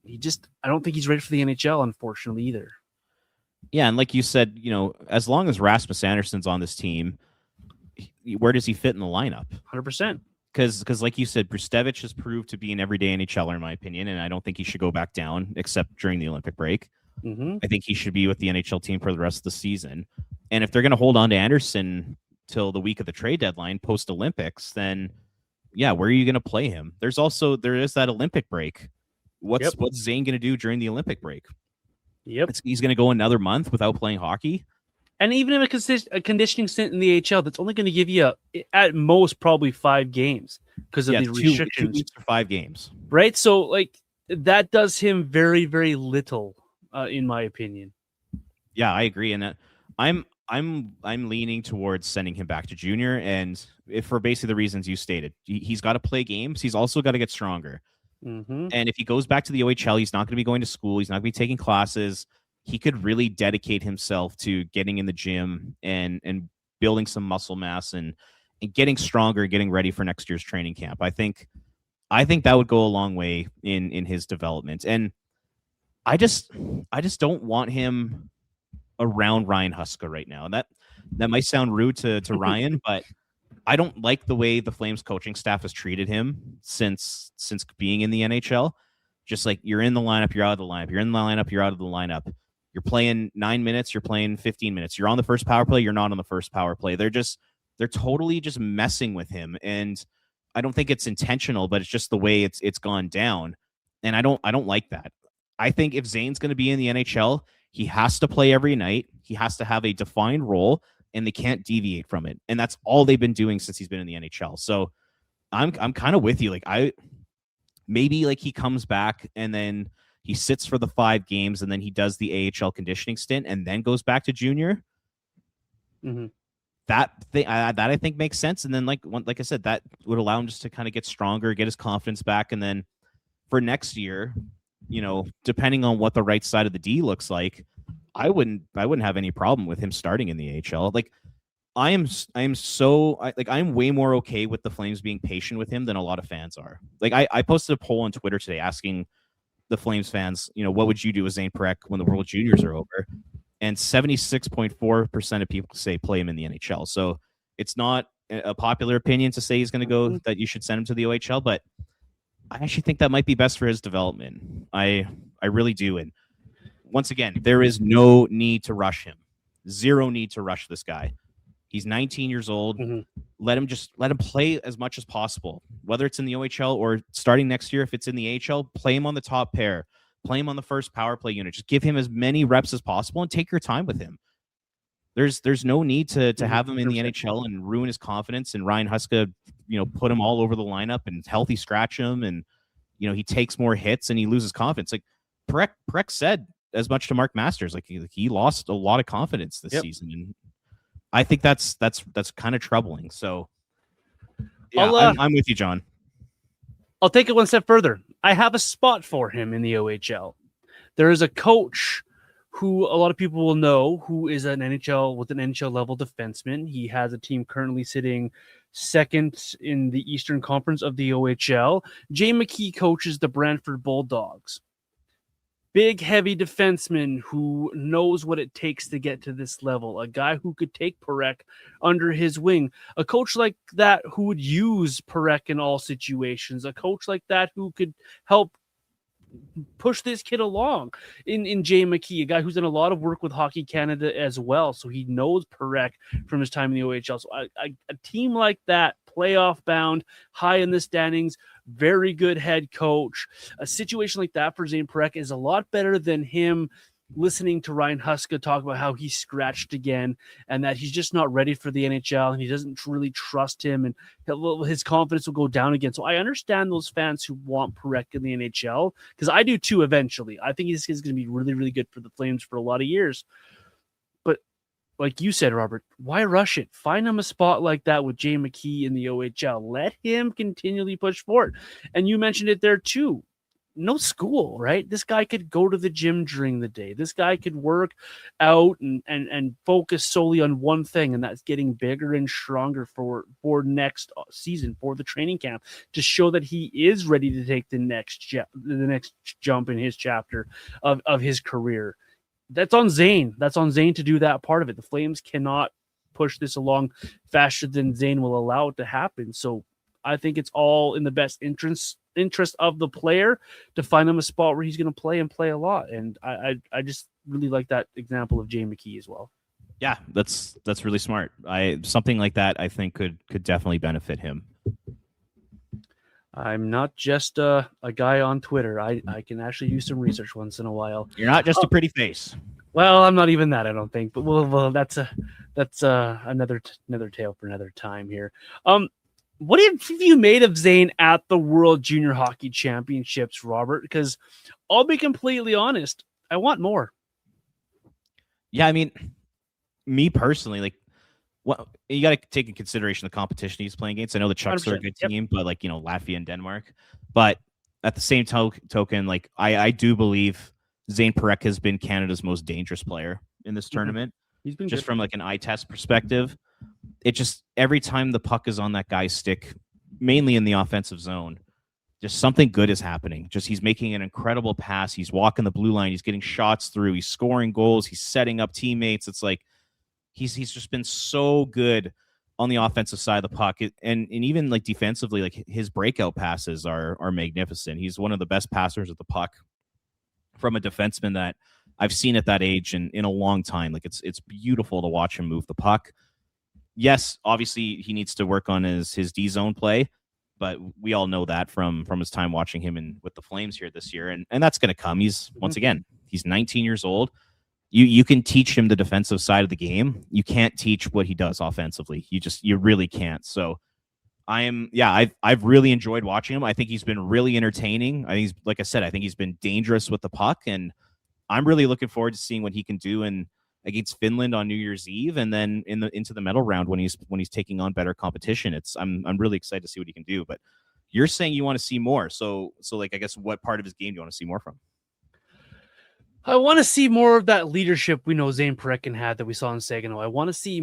[SPEAKER 1] I don't think he's ready for the NHL, unfortunately, either.
[SPEAKER 2] Yeah, and like you said, as long as Rasmus Andersson's on this team, where does he fit in the lineup?
[SPEAKER 1] 100%.
[SPEAKER 2] Because like you said, Brzustevich has proved to be an everyday NHLer, in my opinion, and I don't think he should go back down except during the Olympic break.
[SPEAKER 1] Mm-hmm.
[SPEAKER 2] I think he should be with the NHL team for the rest of the season. And if they're going to hold on to Andersson till the week of the trade deadline post-Olympics, then, yeah, where are you going to play him? There is that Olympic break. What's Zayne going to do during the Olympic break?
[SPEAKER 1] Yep.
[SPEAKER 2] He's going to go another month without playing hockey.
[SPEAKER 1] And even if a conditioning stint in the AHL, that's only going to give you at most probably 5 games because of the restrictions.
[SPEAKER 2] 2 weeks for 5 games,
[SPEAKER 1] right? So like that does him very, very little, in my opinion.
[SPEAKER 2] Yeah, I agree, and I'm leaning towards sending him back to junior, and for basically the reasons you stated. He's got to play games. He's also got to get stronger.
[SPEAKER 1] Mm-hmm.
[SPEAKER 2] And if he goes back to the OHL, he's not going to be going to school. He's not going to be taking classes. He could really dedicate himself to getting in the gym and building some muscle mass and getting stronger and getting ready for next year's training camp. I think that would go a long way in his development. And I just don't want him around Ryan Huska right now. And that might sound rude to Ryan, but I don't like the way the Flames coaching staff has treated him since being in the NHL. Just like, you're in the lineup, you're out of the lineup. You're in the lineup, you're out of the lineup. You're playing 9 minutes, you're playing 15 minutes. You're on the first power play, you're not on the first power play. They're totally just messing with him. And I don't think it's intentional, but it's just the way it's gone down. And I don't like that. I think if Zayne's going to be in the NHL, he has to play every night. He has to have a defined role, and they can't deviate from it. And that's all they've been doing since he's been in the NHL. So I'm kind of with you. Like, maybe like he comes back and then he sits for the 5 games and then he does the AHL conditioning stint and then goes back to junior.
[SPEAKER 1] Mm-hmm.
[SPEAKER 2] That I think makes sense. And then like I said, that would allow him just to kind of get stronger, get his confidence back. And then for next year, depending on what the right side of the D looks like, I wouldn't have any problem with him starting in the AHL. Like, I'm way more okay with the Flames being patient with him than a lot of fans are. Like I posted a poll on Twitter today asking the Flames fans, what would you do with Zayne Parekh when the World Jrs are over? And 76.4% of people say play him in the NHL. So it's not a popular opinion to say he's going to go, that you should send him to the OHL, but I actually think that might be best for his development. I really do. And once again, there is no need to rush him. Zero need to rush this guy. He's 19 years old.
[SPEAKER 1] Mm-hmm.
[SPEAKER 2] Let him play as much as possible, whether it's in the OHL or starting next year. If it's in the AHL, play him on the top pair, play him on the first power play unit. Just give him as many reps as possible and take your time with him. There's no need to have him in the NHL and ruin his confidence. And Ryan Huska, put him all over the lineup and healthy scratch him, and he takes more hits and he loses confidence. Like Parekh said as much to Mark Masters, like he lost a lot of confidence this season, and I think that's kind of troubling. So yeah, I'm with you, John.
[SPEAKER 1] I'll take it one step further. I have a spot for him in the OHL. There is a coach who a lot of people will know, who is an NHL level defenseman. He has a team currently sitting second in the Eastern Conference of the OHL. Jay McKee coaches the Brantford Bulldogs. Big, heavy defenseman who knows what it takes to get to this level. A guy who could take Parekh under his wing. A coach like that who would use Parekh in all situations. A coach like that who could help push this kid along in Jay McKee, a guy who's done a lot of work with Hockey Canada as well. So he knows Parekh from his time in the OHL. So a team like that, playoff bound, high in the standings, very good head coach. A situation like that for Zayne Parekh is a lot better than him listening to Ryan Huska talk about how he's scratched again and that he's just not ready for the NHL and he doesn't really trust him and his confidence will go down again. So I understand those fans who want Parekh in the NHL, because I do too eventually. I think this is going to be really, really good for the Flames for a lot of years. But like you said, Robert, why rush it? Find him a spot like that with Jay McKee in the OHL. Let him continually push forward. And you mentioned it there too. No school, right? This guy could go to the gym during the day. This guy could work out and focus solely on one thing, and that's getting bigger and stronger for next season, for the training camp, to show that he is ready to take the next jump in his chapter of his career. That's on Zayne. That's on Zayne to do that part of it. The Flames cannot push this along faster than Zayne will allow it to happen. So I think it's all in the best interest of the player to find him a spot where he's going to play and play a lot. And I just really like that example of Jay McKee as well.
[SPEAKER 2] Yeah, that's really smart. Something like that I think could definitely benefit him.
[SPEAKER 1] I'm not just a guy on Twitter. I can actually use some research once in a while.
[SPEAKER 2] You're not just a pretty face.
[SPEAKER 1] Well, I'm not even that, I don't think. But well, that's another tale for another time here. What have you made of Zayne at the World Junior Hockey Championships, Robert? Because I'll be completely honest, I want more.
[SPEAKER 2] Yeah, I mean, me personally, you got to take in consideration the competition he's playing against. I know the Chucks are a good team, but Latvia and Denmark. But at the same token, I do believe Zayne Parekh has been Canada's most dangerous player in this tournament.
[SPEAKER 1] He's been
[SPEAKER 2] just
[SPEAKER 1] good.
[SPEAKER 2] From an eye test perspective. It just, every time the puck is on that guy's stick, mainly in the offensive zone, just something good is happening. Just he's making an incredible pass. He's walking the blue line. He's getting shots through. He's scoring goals. He's setting up teammates. It's like he's just been so good on the offensive side of the puck. And even defensively, his breakout passes are magnificent. He's one of the best passers of the puck from a defenseman that I've seen at that age in a long time. It's beautiful to watch him move the puck. Yes, obviously he needs to work on his D zone play, but we all know that from his time watching him with the Flames here this year, and that's going to come. He's once again, he's 19 years old. You can teach him the defensive side of the game. You can't teach what he does offensively. You really can't. So I've really enjoyed watching him. I think he's been really entertaining. I think he's, like I said, I think he's been dangerous with the puck, and I'm really looking forward to seeing what he can do against Finland on New Year's Eve, and then into the medal round when he's taking on better competition. I'm really excited to see what he can do. But you're saying you want to see more, so I guess what part of his game do you want to see more from?
[SPEAKER 1] I want to see more of that leadership we know Zayne Parekh had that we saw in Saginaw. I want to see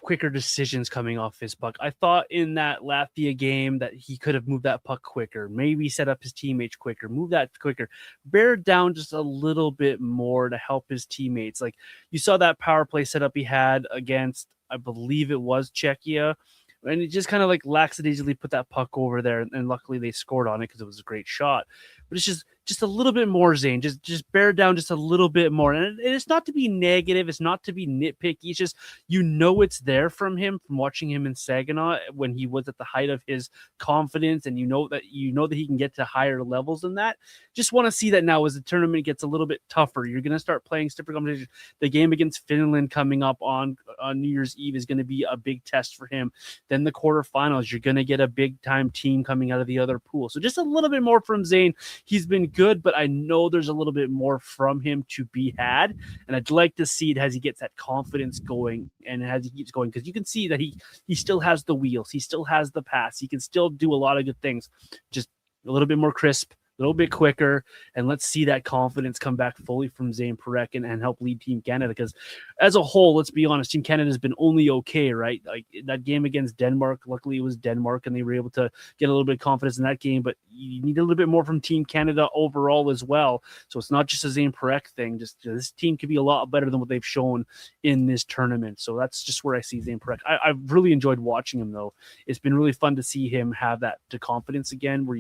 [SPEAKER 1] quicker decisions coming off his puck. I thought in that Latvia game that he could have moved that puck quicker, maybe set up his teammates quicker, move that quicker, bear down just a little bit more to help his teammates. Like you saw that power play setup he had against, I believe it was Czechia. And it just kind of like lackadaisically put that puck over there, and luckily they scored on it because it was a great shot. But it's just a little bit more, Zayne. Just bear down just a little bit more. And it's not to be negative. It's not to be nitpicky. It's just, it's there from him, from watching him in Saginaw when he was at the height of his confidence, and you know that he can get to higher levels than that. Just want to see that now as the tournament gets a little bit tougher. You're going to start playing stiffer competition. The game against Finland coming up on New Year's Eve is going to be a big test for him. Then the quarterfinals, you're going to get a big time team coming out of the other pool. So just a little bit more from Zayne. He's been good, but I know there's a little bit more from him to be had. And I'd like to see it as he gets that confidence going and as he keeps going, because you can see that he still has the wheels. He still has the pass. He can still do a lot of good things. Just a little bit more crisp, a little bit quicker, and let's see that confidence come back fully from Zayne Parekh and help lead Team Canada. Because as a whole, let's be honest, Team Canada has been only okay, right? Like that game against Denmark, luckily it was Denmark, and they were able to get a little bit of confidence in that game. But you need a little bit more from Team Canada overall as well. So it's not just a Zayne Parekh thing. Just this team could be a lot better than what they've shown in this tournament. So that's just where I see Zayne Parekh. I've really enjoyed watching him, though. It's been really fun to see him have that confidence again, where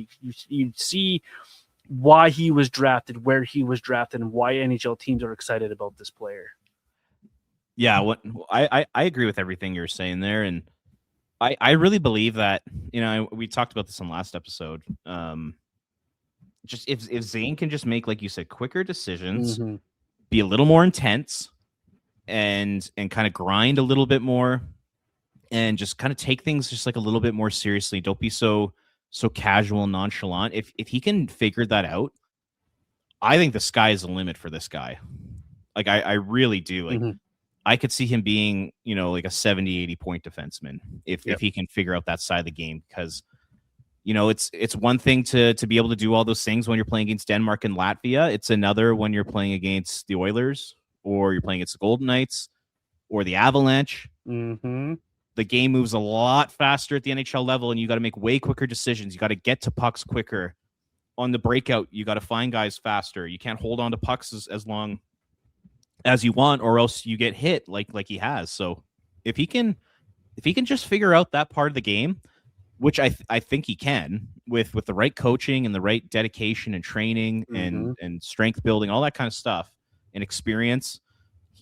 [SPEAKER 1] you see why he was drafted, where he was drafted, and why NHL teams are excited about this player.
[SPEAKER 2] Yeah, I agree with everything you're saying there, and I really believe that, we talked about this in last episode. Just if Zayne can just make, like you said, quicker decisions, be a little more intense, and kind of grind a little bit more, and just kind of take things just like a little bit more seriously. Don't be so casual and nonchalant. If he can figure that out, I think the sky is the limit for this guy. Like I really do. Like I could see him being, like a 70, 80 point defenseman if he can figure out that side of the game. Because, it's one thing to be able to do all those things when you're playing against Denmark and Latvia. It's another when you're playing against the Oilers, or you're playing against the Golden Knights or the Avalanche. The game moves a lot faster at the NHL level, and you got to make way quicker decisions. You got to get to pucks quicker. On the breakout, you got to find guys faster. You can't hold on to pucks as long as you want, or else you get hit like he has. So if he can just figure out that part of the game, which I think he can with the right coaching and the right dedication and training and strength building, all that kind of stuff, and experience,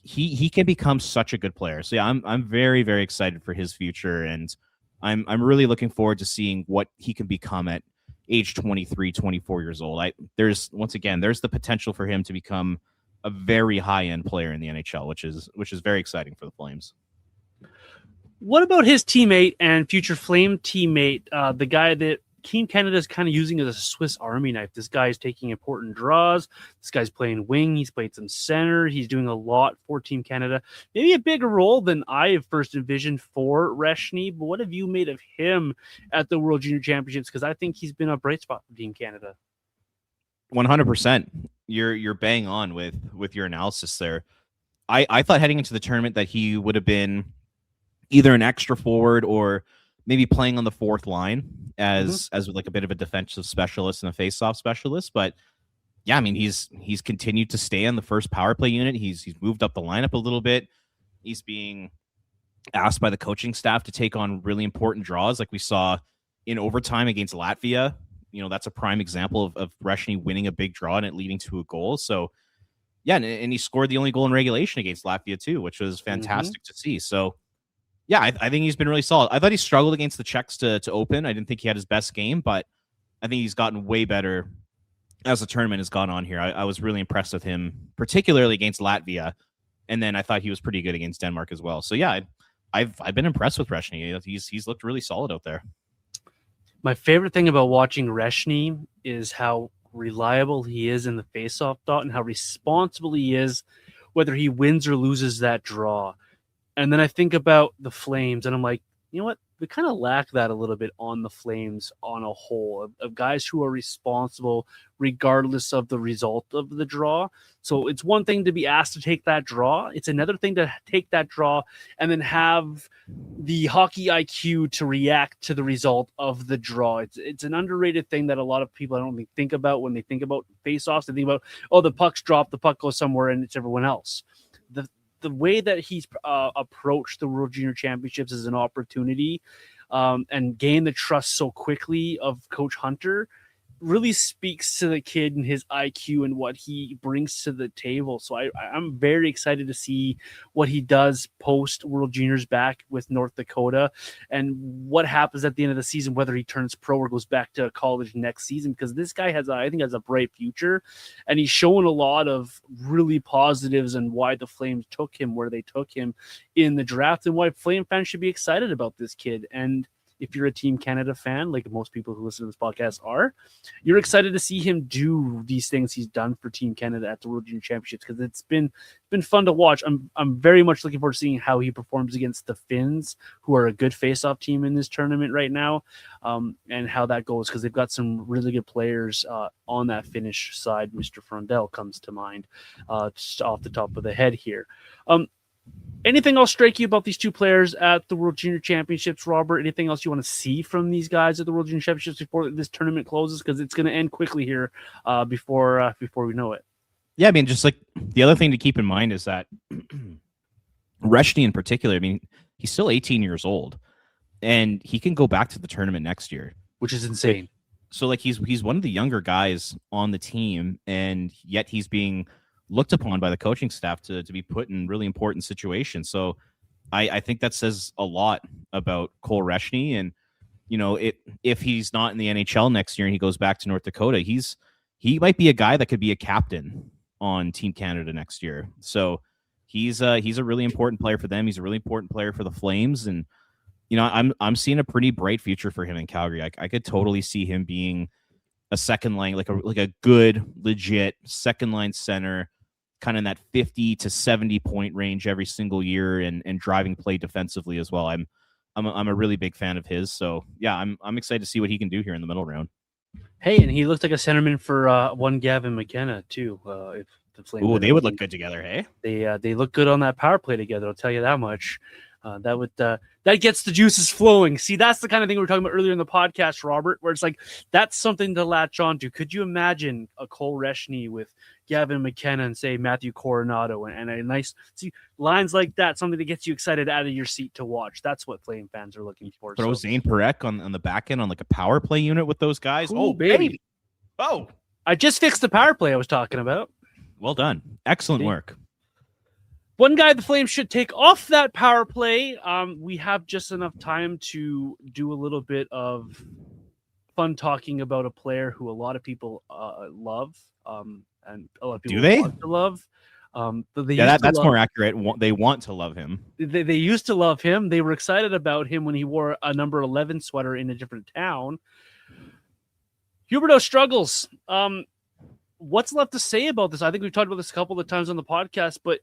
[SPEAKER 2] he can become such a good player. So yeah, I'm very, very excited for his future, and I'm really looking forward to seeing what he can become at age 23, 24 years old. There's the potential for him to become a very high-end player in the NHL, which is very exciting for the Flames.
[SPEAKER 1] What about his teammate and future Flame teammate, the guy that Team Canada is kind of using as a Swiss Army knife? This guy is taking important draws. This guy's playing wing. He's played some center. He's doing a lot for Team Canada. Maybe a bigger role than I have first envisioned for Reschny. But what have you made of him at the World Junior Championships? Because I think he's been a bright spot for Team Canada.
[SPEAKER 2] 100%. You're bang on with your analysis there. I thought heading into the tournament that he would have been either an extra forward or maybe playing on the fourth line as like a bit of a defensive specialist and a face-off specialist. But yeah, I mean, he's continued to stay on the first power play unit. He's moved up the lineup a little bit. He's being asked by the coaching staff to take on really important draws, like we saw in overtime against Latvia. That's a prime example of Reschny winning a big draw and it leading to a goal. So yeah, and he scored the only goal in regulation against Latvia too, which was fantastic to see. So yeah, I think he's been really solid. I thought he struggled against the Czechs to open. I didn't think he had his best game, but I think he's gotten way better as the tournament has gone on here. I was really impressed with him, particularly against Latvia, and then I thought he was pretty good against Denmark as well. So yeah, I've been impressed with Reschny. He's looked really solid out there.
[SPEAKER 1] My favorite thing about watching Reschny is how reliable he is in the faceoff dot and how responsible he is, whether he wins or loses that draw. And then I think about the Flames, and I'm like, you know what? We kind of lack that a little bit on the Flames on a whole, of guys who are responsible regardless of the result of the draw. So it's one thing to be asked to take that draw. It's another thing to take that draw and then have the hockey IQ to react to the result of the draw. It's an underrated thing that a lot of people I don't think about when they think about face-offs. They think about, oh, the puck's dropped, the puck goes somewhere, and it's everyone else. The way that he's approached the World Junior Championships as an opportunity and gained the trust so quickly of Coach Hunter really speaks to the kid and his IQ and what he brings to the table. So I'm very excited to see what he does post World Juniors back with North Dakota and what happens at the end of the season, whether he turns pro or goes back to college next season, because this guy I think has a bright future, and he's shown a lot of really positives and why the Flames took him where they took him in the draft and why Flame fans should be excited about this kid. And if you're a Team Canada fan, like most people who listen to this podcast are, you're excited to see him do these things he's done for Team Canada at the World Junior Championships, because it's been fun to watch. I'm very much looking forward to seeing how he performs against the Finns, who are a good face-off team in this tournament right now, and how that goes, because they've got some really good players on that Finnish side. Mr. Frondell comes to mind just off the top of the head here. Anything else strike you about these two players at the World Junior Championships, Robert? Anything else you want to see from these guys at the World Junior Championships before this tournament closes? Because it's going to end quickly here before we know it.
[SPEAKER 2] Yeah, I mean, just like the other thing to keep in mind is that Reschny in particular, I mean, he's still 18 years old, and he can go back to the tournament next year,
[SPEAKER 1] which is insane.
[SPEAKER 2] So like he's one of the younger guys on the team, and yet he's being looked upon by the coaching staff to be put in really important situations. So I think that says a lot about Cole Reschny. And, you know, if he's not in the NHL next year and he goes back to North Dakota, he might be a guy that could be a captain on Team Canada next year. So he's a really important player for them. He's a really important player for the Flames. And, you know, I'm seeing a pretty bright future for him in Calgary. I could totally see him being a second line, like a good, legit second line center, kind of in that 50 to 70 point range every single year, and driving play defensively as well. I'm a really big fan of his. So yeah, I'm excited to see what he can do here in the middle round.
[SPEAKER 1] Hey, and he looked like a centerman for one Gavin McKenna too. If the Flames,
[SPEAKER 2] they would look good together. Hey,
[SPEAKER 1] they look good on that power play together. I'll tell you that much. That gets the juices flowing. See, that's the kind of thing we were talking about earlier in the podcast, Robert, where it's like that's something to latch onto. Could you imagine a Cole Reschny with Gavin McKenna and say Matthew Coronado and a nice lines like that, something that gets you excited out of your seat to watch? That's what Flame fans are looking for.
[SPEAKER 2] Throw Zayne Parekh on the back end on like a power play unit with those guys.
[SPEAKER 1] Ooh, baby.
[SPEAKER 2] Oh,
[SPEAKER 1] I just fixed the power play I was talking about.
[SPEAKER 2] Well done. Excellent work.
[SPEAKER 1] One guy the Flames should take off that power play. We have just enough time to do a little bit of fun talking about a player who a lot of people love, and a lot of people want to love.
[SPEAKER 2] That's more accurate. They want to love him.
[SPEAKER 1] They used to love him. They were excited about him when he wore a number 11 sweater in a different town. Huberdeau struggles. What's left to say about this? I think we've talked about this a couple of times on the podcast, but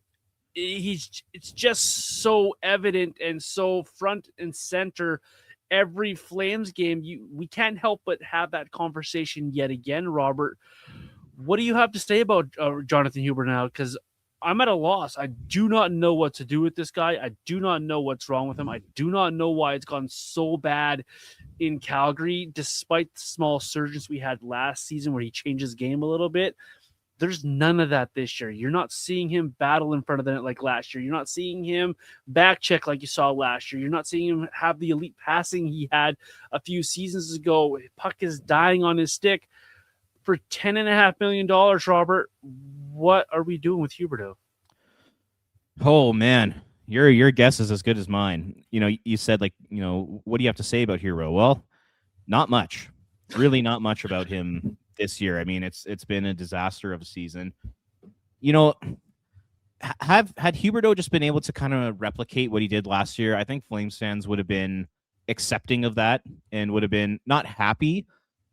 [SPEAKER 1] it's just so evident and so front and center every Flames game. We can't help but have that conversation yet again. Robert, what do you have to say about Jonathan Huberdeau now? Because I'm at a loss. I do not know what to do with this guy. I do not know what's wrong with him. I do not know why it's gone so bad in Calgary, despite the small surges we had last season where he changed his game a little bit. There's none of that this year. You're not seeing him battle in front of the net like last year. You're not seeing him back check like you saw last year. You're not seeing him have the elite passing he had a few seasons ago. Puck is dying on his stick. For $10.5 million, Robert, what are we doing with Huberdeau?
[SPEAKER 2] Oh, man. Your guess is as good as mine. You know, you said, like, you know, what do you have to say about Huberdeau? Well, not much. Really not much about him this year. I mean, it's been a disaster of a season. You know, had Huberdeau just been able to kind of replicate what he did last year, I think Flames fans would have been accepting of that and would have been not happy,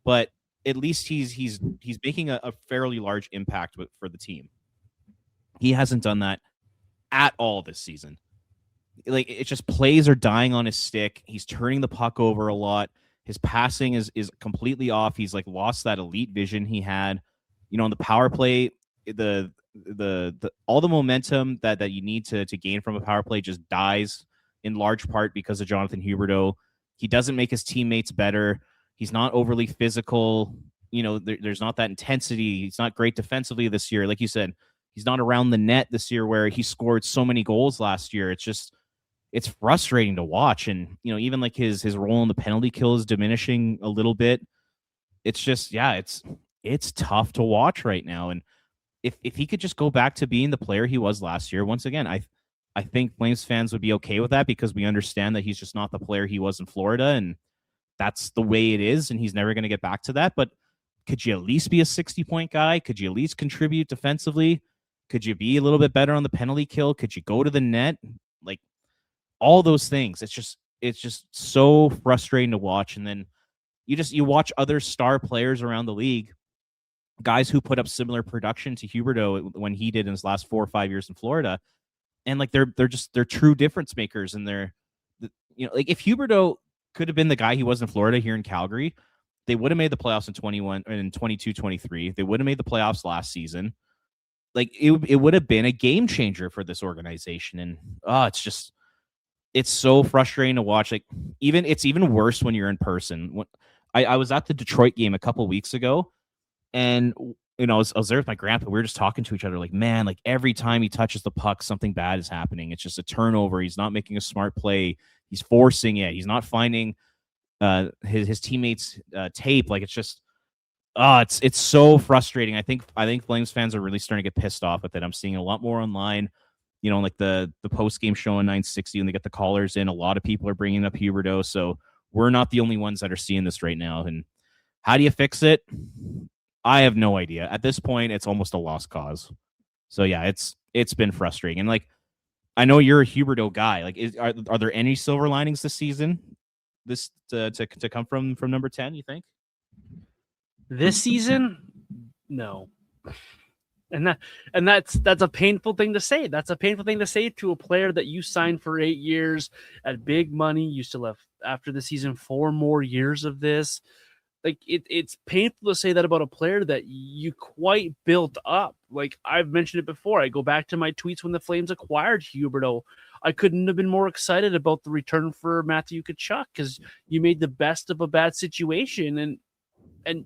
[SPEAKER 2] but at least he's making a fairly large impact for the team. He hasn't done that at all this season. like it just plays are dying on his stick. He's turning the puck over a lot. His passing is completely off. He's like lost that elite vision he had. On the power play, the all the momentum that you need to gain from a power play just dies in large part because of Jonathan Huberdeau. He doesn't make his teammates better. He's not overly physical. There's not that intensity. He's not great defensively this year. Like you said, he's not around the net this year where he scored so many goals last year. It's frustrating to watch. And, even like his role in the penalty kill is diminishing a little bit. It's just, it's tough to watch right now. And if he could just go back to being the player he was last year, once again, I think Flames fans would be okay with that because we understand that he's just not the player he was in Florida. And that's the way it is. And he's never going to get back to that. But could you at least be a 60-point guy? Could you at least contribute defensively? Could you be a little bit better on the penalty kill? Could you go to the net? Like all those things. It's just so frustrating to watch. And then you watch other star players around the league, guys who put up similar production to Huberdeau when he did in his last 4 or 5 years in Florida. And like they're true difference makers. And they're like if Huberdeau could have been the guy he was in Florida here in Calgary, they would have made the playoffs in 21 and 22, 23. They would have made the playoffs last season. Like it would have been a game changer for this organization. And it's so frustrating to watch. Like it's even worse when you're in person. I was at the Detroit game a couple weeks ago, and I was there with my grandpa. We were just talking to each other, like, man, like every time he touches the puck, something bad is happening. It's just a turnover. He's not making a smart play. He's forcing it. He's not finding his teammates' tape. Like it's just, it's so frustrating. I think Flames fans are really starting to get pissed off with it. I'm seeing a lot more online. Like the post game show on 960 when they get the callers in. A lot of people are bringing up Huberdeau, so we're not the only ones that are seeing this right now. And how do you fix it? I have no idea. At this point, it's almost a lost cause. So yeah, it's been frustrating. And like, I know you're a Huberdeau guy. Like, are there any silver linings this season? This to come from number 10, you think?
[SPEAKER 1] This season, no. And that's a painful thing to say. That's a painful thing to say to a player that you signed for 8 years at big money. You still have, after the season, 4 more years of this. Like it's painful to say that about a player that you quite built up. Like I've mentioned it before. I go back to my tweets when the Flames acquired Huberdeau. I couldn't have been more excited about the return for Matthew Tkachuk because you made the best of a bad situation. And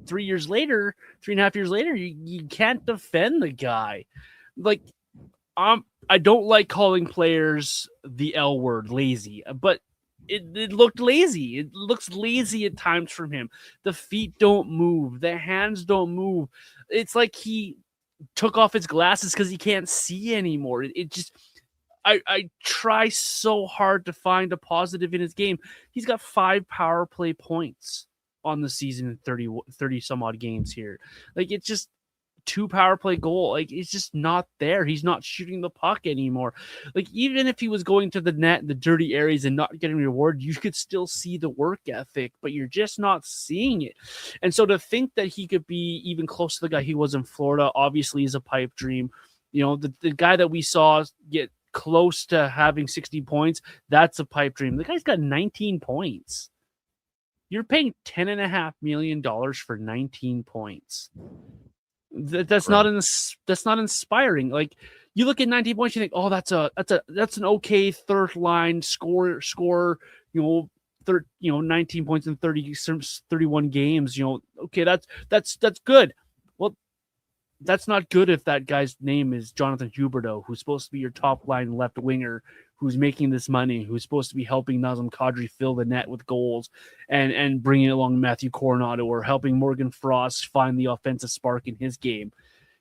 [SPEAKER 1] 3 years later, 3.5 years later, you can't defend the guy. Like I don't like calling players the L word, lazy, but it looked lazy. It looks lazy at times from him. The feet don't move. The hands don't move. It's like he took off his glasses because he can't see anymore. It just, I try so hard to find a positive in his game. He's got 5 power play points on the season in 30 some odd games here. Like it's just 2 power play goal. Like it's just not there. He's not shooting the puck anymore. Like even if he was going to the net, the dirty areas and not getting rewarded, you could still see the work ethic, but you're just not seeing it. And so to think that he could be even close to the guy he was in Florida, obviously is a pipe dream. The guy that we saw get close to having 60 points, that's a pipe dream. The guy's got 19 points. You're paying $10.5 million for 19 points. That's not inspiring. Like you look at 19 points, you think, oh, that's an okay third line score. 19 points in 31 games. Okay, that's good. Well, that's not good if that guy's name is Jonathan Huberdeau, who's supposed to be your top line left winger, who's making this money, who's supposed to be helping Nazem Kadri fill the net with goals and bringing along Matthew Coronado or helping Morgan Frost find the offensive spark in his game.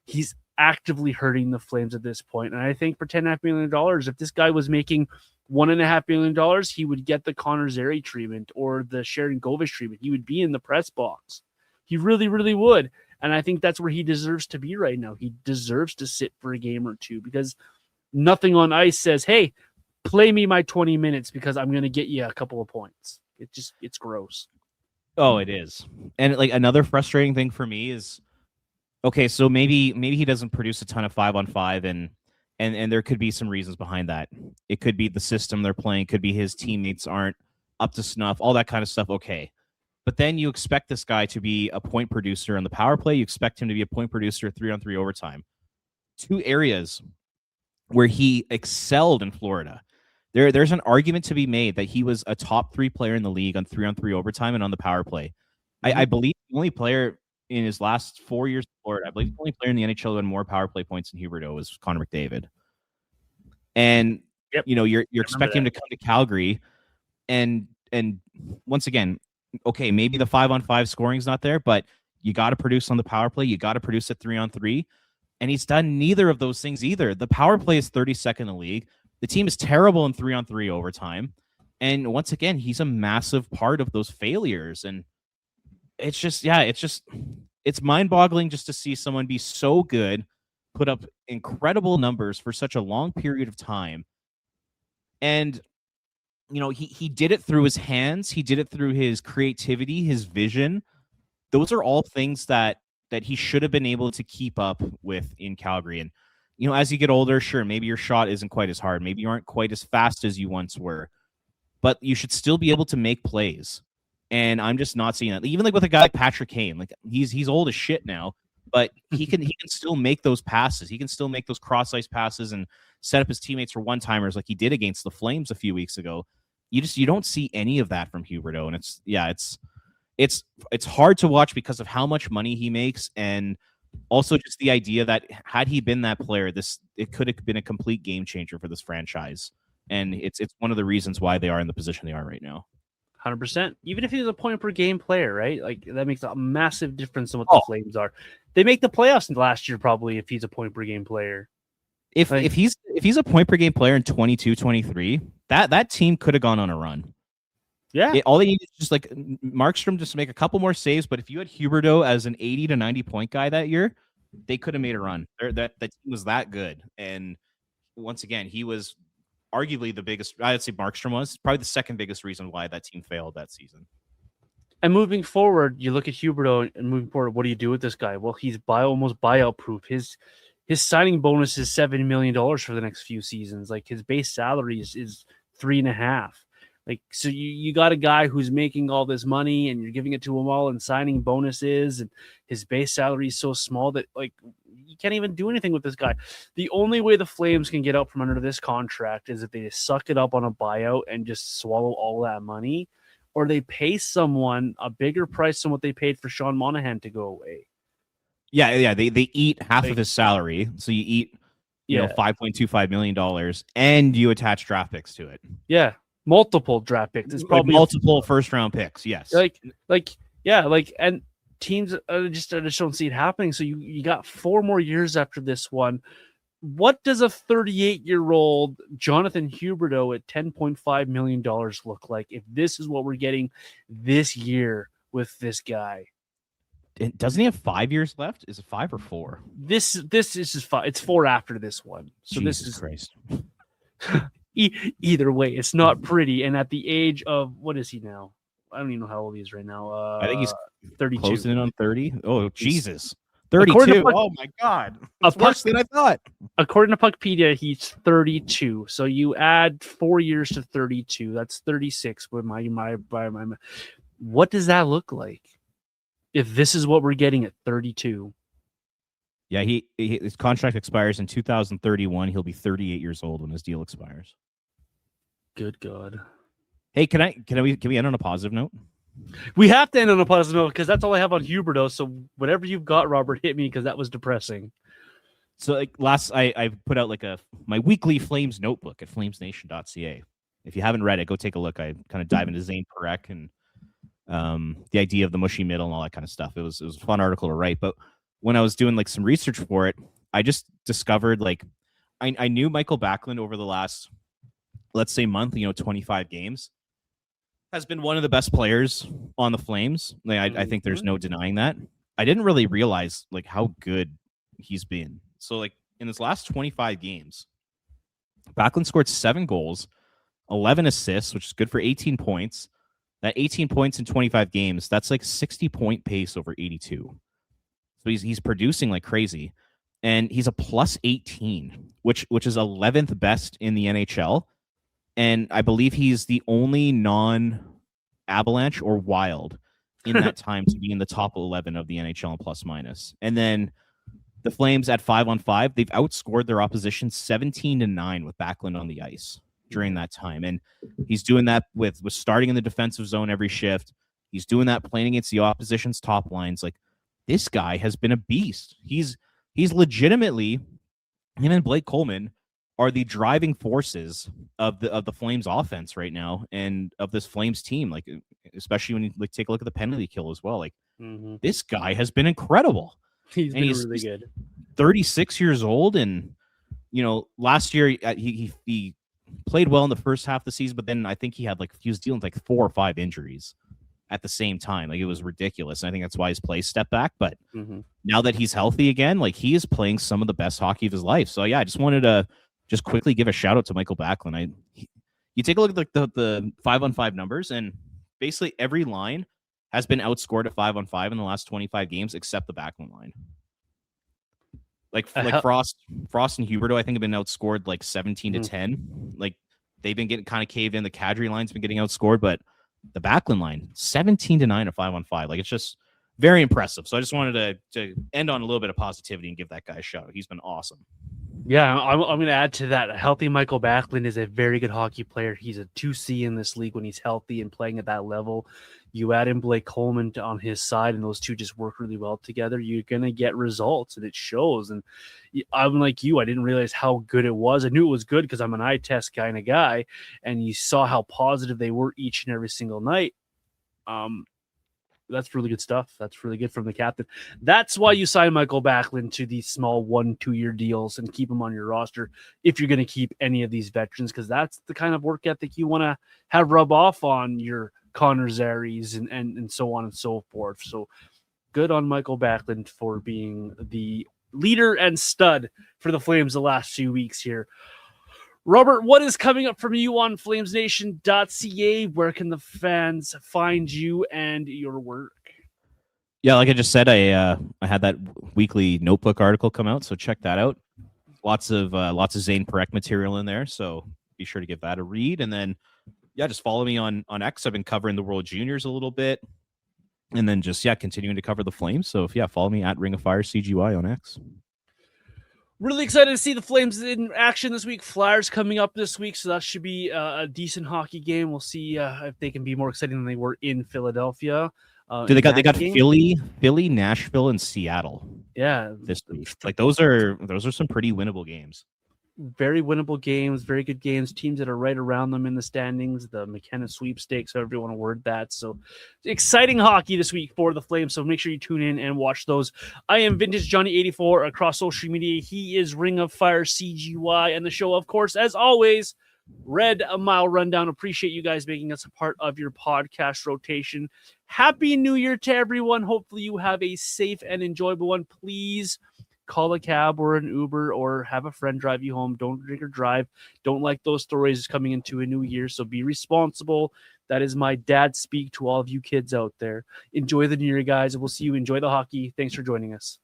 [SPEAKER 1] He's actively hurting the Flames at this point. And I think for $10.5 million, if this guy was making $1.5 million, he would get the Connor Zary treatment or the Sharon Govish treatment. He would be in the press box. He really, really would. And I think that's where he deserves to be right now. He deserves to sit for a game or two because nothing on ice says, hey, play me my 20 minutes because I'm going to get you a couple of points. It's gross.
[SPEAKER 2] Oh, it is. And like another frustrating thing for me is, okay, so maybe he doesn't produce a ton of 5-on-5 and And there could be some reasons behind that. It could be the system they're playing, could be his teammates aren't up to snuff, all that kind of stuff. Okay. But then you expect this guy to be a point producer on the power play. You expect him to be a point producer 3-on-3 overtime. Two areas where he excelled in Florida. There's an argument to be made that he was a top 3 player in the league on 3-on-3 overtime and on the power play. I believe the only player in his last 4 years in Florida, I believe the only player in the NHL who had more power play points than Huberdeau was Connor McDavid. And you're expecting him to come to Calgary, and once again, okay, maybe the 5-on-5 scoring's not there, but you got to produce on the power play. You got to produce at 3-on-3, and he's done neither of those things either. The power play is 32nd in the league. The team is terrible in 3-on-3 overtime, and once again, he's a massive part of those failures. And it's mind-boggling just to see someone be so good, put up incredible numbers for such a long period of time. And, he did it through his hands. He did it through his creativity, his vision. Those are all things that he should have been able to keep up with in Calgary. And, as you get older, sure, maybe your shot isn't quite as hard. Maybe you aren't quite as fast as you once were. But you should still be able to make plays. And I'm just not seeing that. Even like with a guy like Patrick Kane, like he's old as shit now, but he can still make those passes. He can still make those cross ice passes and set up his teammates for one-timers like he did against the Flames a few weeks ago. You don't see any of that from Huberdeau. And it's hard to watch because of how much money he makes, and also just the idea that had he been that player, it could have been a complete game changer for this franchise. And it's one of the reasons why they are in the position they are right now.
[SPEAKER 1] 100%. Even if he was a point per game player, right? Like that makes a massive difference in what the Flames are. They make the playoffs last year probably if he's a point per game player.
[SPEAKER 2] If he's a point per game player in 22-23, that team could have gone on a run.
[SPEAKER 1] Yeah.
[SPEAKER 2] All they need is just like Markstrom just to make a couple more saves. But if you had Huberdeau as an 80 to 90 point guy that year, they could have made a run. That team was that good. And once again, he was arguably the biggest. I'd say Markstrom was probably the second biggest reason why that team failed that season.
[SPEAKER 1] And moving forward, you look at Huberdeau and moving forward, what do you do with this guy? Well, he's almost buyout proof. His signing bonus is $7 million for the next few seasons. Like his base salary is 3.5. Like, so you got a guy who's making all this money and you're giving it to him all in signing bonuses, and his base salary is so small that like you can't even do anything with this guy. The only way the Flames can get out from under this contract is if they just suck it up on a buyout and just swallow all that money, or they pay someone a bigger price than what they paid for Sean Monahan to go away.
[SPEAKER 2] Yeah. They eat half of his salary. So you eat, $5.25 million, and you attach draft picks to it.
[SPEAKER 1] Yeah. Multiple draft picks. It's probably
[SPEAKER 2] multiple first round picks. Yes.
[SPEAKER 1] And teams just don't see it happening. So you got 4 more years after this one. What does a 38-year-old Jonathan Huberdeau at $10.5 million look like if this is what we're getting this year with this guy?
[SPEAKER 2] Doesn't he have 5 years left? Is it 5 or 4?
[SPEAKER 1] This is just 5. It's 4 after this one. So
[SPEAKER 2] Jesus
[SPEAKER 1] this is
[SPEAKER 2] Christ.
[SPEAKER 1] Either way, it's not pretty. And at the age of, what is he now? I don't even know how old he is right now.
[SPEAKER 2] I think he's
[SPEAKER 1] 32.
[SPEAKER 2] Closing in on 30. Oh, Jesus. 32. Oh, my God. That's worse than I thought.
[SPEAKER 1] According to Puckpedia, he's 32. So you add 4 years to 32. That's 36. With my what does that look like if this is what we're getting at 32?
[SPEAKER 2] Yeah, his contract expires in 2031. He'll be 38 years old when his deal expires.
[SPEAKER 1] Good God.
[SPEAKER 2] Hey, can we end on a positive note?
[SPEAKER 1] We have to end on a positive note because that's all I have on Huberdeau. So whatever you've got, Robert, hit me because that was depressing.
[SPEAKER 2] So like I put out like my weekly Flames notebook at flamesnation.ca. If you haven't read it, go take a look. I kind of dive into Zayne Parekh and the idea of the mushy middle and all that kind of stuff. It was a fun article to write. But when I was doing like some research for it, I just discovered like I knew Michael Backlund over the last, let's say, month, 25 games, has been one of the best players on the Flames. Like, I think there's no denying that. I didn't really realize like how good he's been. So like in his last 25 games, Backlund scored 7 goals, 11 assists, which is good for 18 points. That 18 points in 25 games, that's like 60-point pace over 82. So he's producing like crazy. And he's a plus 18 which is 11th best in the NHL. And I believe he's the only non-Avalanche or Wild in that time to be in the top 11 of the NHL in plus minus. And then the Flames at 5-on-5, they've outscored their opposition 17-9 with Backlund on the ice during that time. And he's doing that with starting in the defensive zone every shift. He's doing that playing against the opposition's top lines. Like, this guy has been a beast. He's legitimately, him and Blake Coleman are the driving forces of the Flames offense right now and of this Flames team. Like, especially when you take a look at the penalty kill as well. Like, this guy has been incredible.
[SPEAKER 1] He's really good.
[SPEAKER 2] 36 years old, and last year he played well in the first half of the season, but then I think he was dealing with 4 or 5 injuries at the same time. Like, it was ridiculous. And I think that's why his play stepped back. But now that he's healthy again, like, he is playing some of the best hockey of his life. So yeah, I just wanted to just quickly give a shout out to Michael Backlund. You take a look at the 5-on-5 numbers, and basically every line has been outscored at 5-on-5 in the last 25 games, except the Backlund line. Like Frost and Huberdeau, I think, have been outscored 17-10. Like, they've been getting kind of caved in. The Kadri line's been getting outscored, but the Backlund line 17-9 at 5-on-5. Like, it's just very impressive. So I just wanted to end on a little bit of positivity and give that guy a shout out. He's been awesome.
[SPEAKER 1] Yeah, I'm going to add to that. A healthy Michael Backlund is a very good hockey player. He's a 2C in this league when he's healthy and playing at that level. You add in Blake Coleman on his side, and those two just work really well together. You're going to get results, and it shows. And I'm like you. I didn't realize how good it was. I knew it was good because I'm an eye test kind of guy, and you saw how positive they were each and every single night. That's really good stuff. That's really good from the captain. That's why you sign Michael Backlund to these small 1-2 year deals and keep him on your roster if you're going to keep any of these veterans, because that's the kind of work ethic you want to have rub off on your Connor Zaries and so on and so forth. So good on Michael Backlund for being the leader and stud for the Flames the last few weeks here. Robert, what is coming up from you on flamesnation.ca? Where can the fans find you and your work?
[SPEAKER 2] Yeah, like I just said, I had that weekly notebook article come out, so check that out. Lots of Zayne Parekh material in there, so be sure to give that a read. And then, yeah, just follow me on X. I've been covering the World Jrs a little bit, and then just continuing to cover the Flames. So follow me at Ring of Fire CGY on X.
[SPEAKER 1] Really excited to see the Flames in action this week. Flyers coming up this week, so that should be a decent hockey game. We'll see if they can be more exciting than they were in Philadelphia.
[SPEAKER 2] They got Philly, Nashville, and Seattle.
[SPEAKER 1] Yeah,
[SPEAKER 2] this week. Like, those are some pretty winnable games.
[SPEAKER 1] Very winnable games, very good games. Teams that are right around them in the standings. The McKenna sweepstakes, however you want to word that. So exciting hockey this week for the Flames. So make sure you tune in and watch those. I am Vintage Johnny 84 across social media. He is Ring of Fire CGY, and the show, of course, as always, Red Mile Rundown. Appreciate you guys making us a part of your podcast rotation. Happy New Year to everyone. Hopefully you have a safe and enjoyable one. Please call a cab or an Uber or have a friend drive you home. Don't drink or drive. Don't like those stories coming into a new year, so be responsible. That is my dad speak to all of you kids out there. Enjoy the new year, guys. We'll see you. Enjoy the hockey. Thanks for joining us.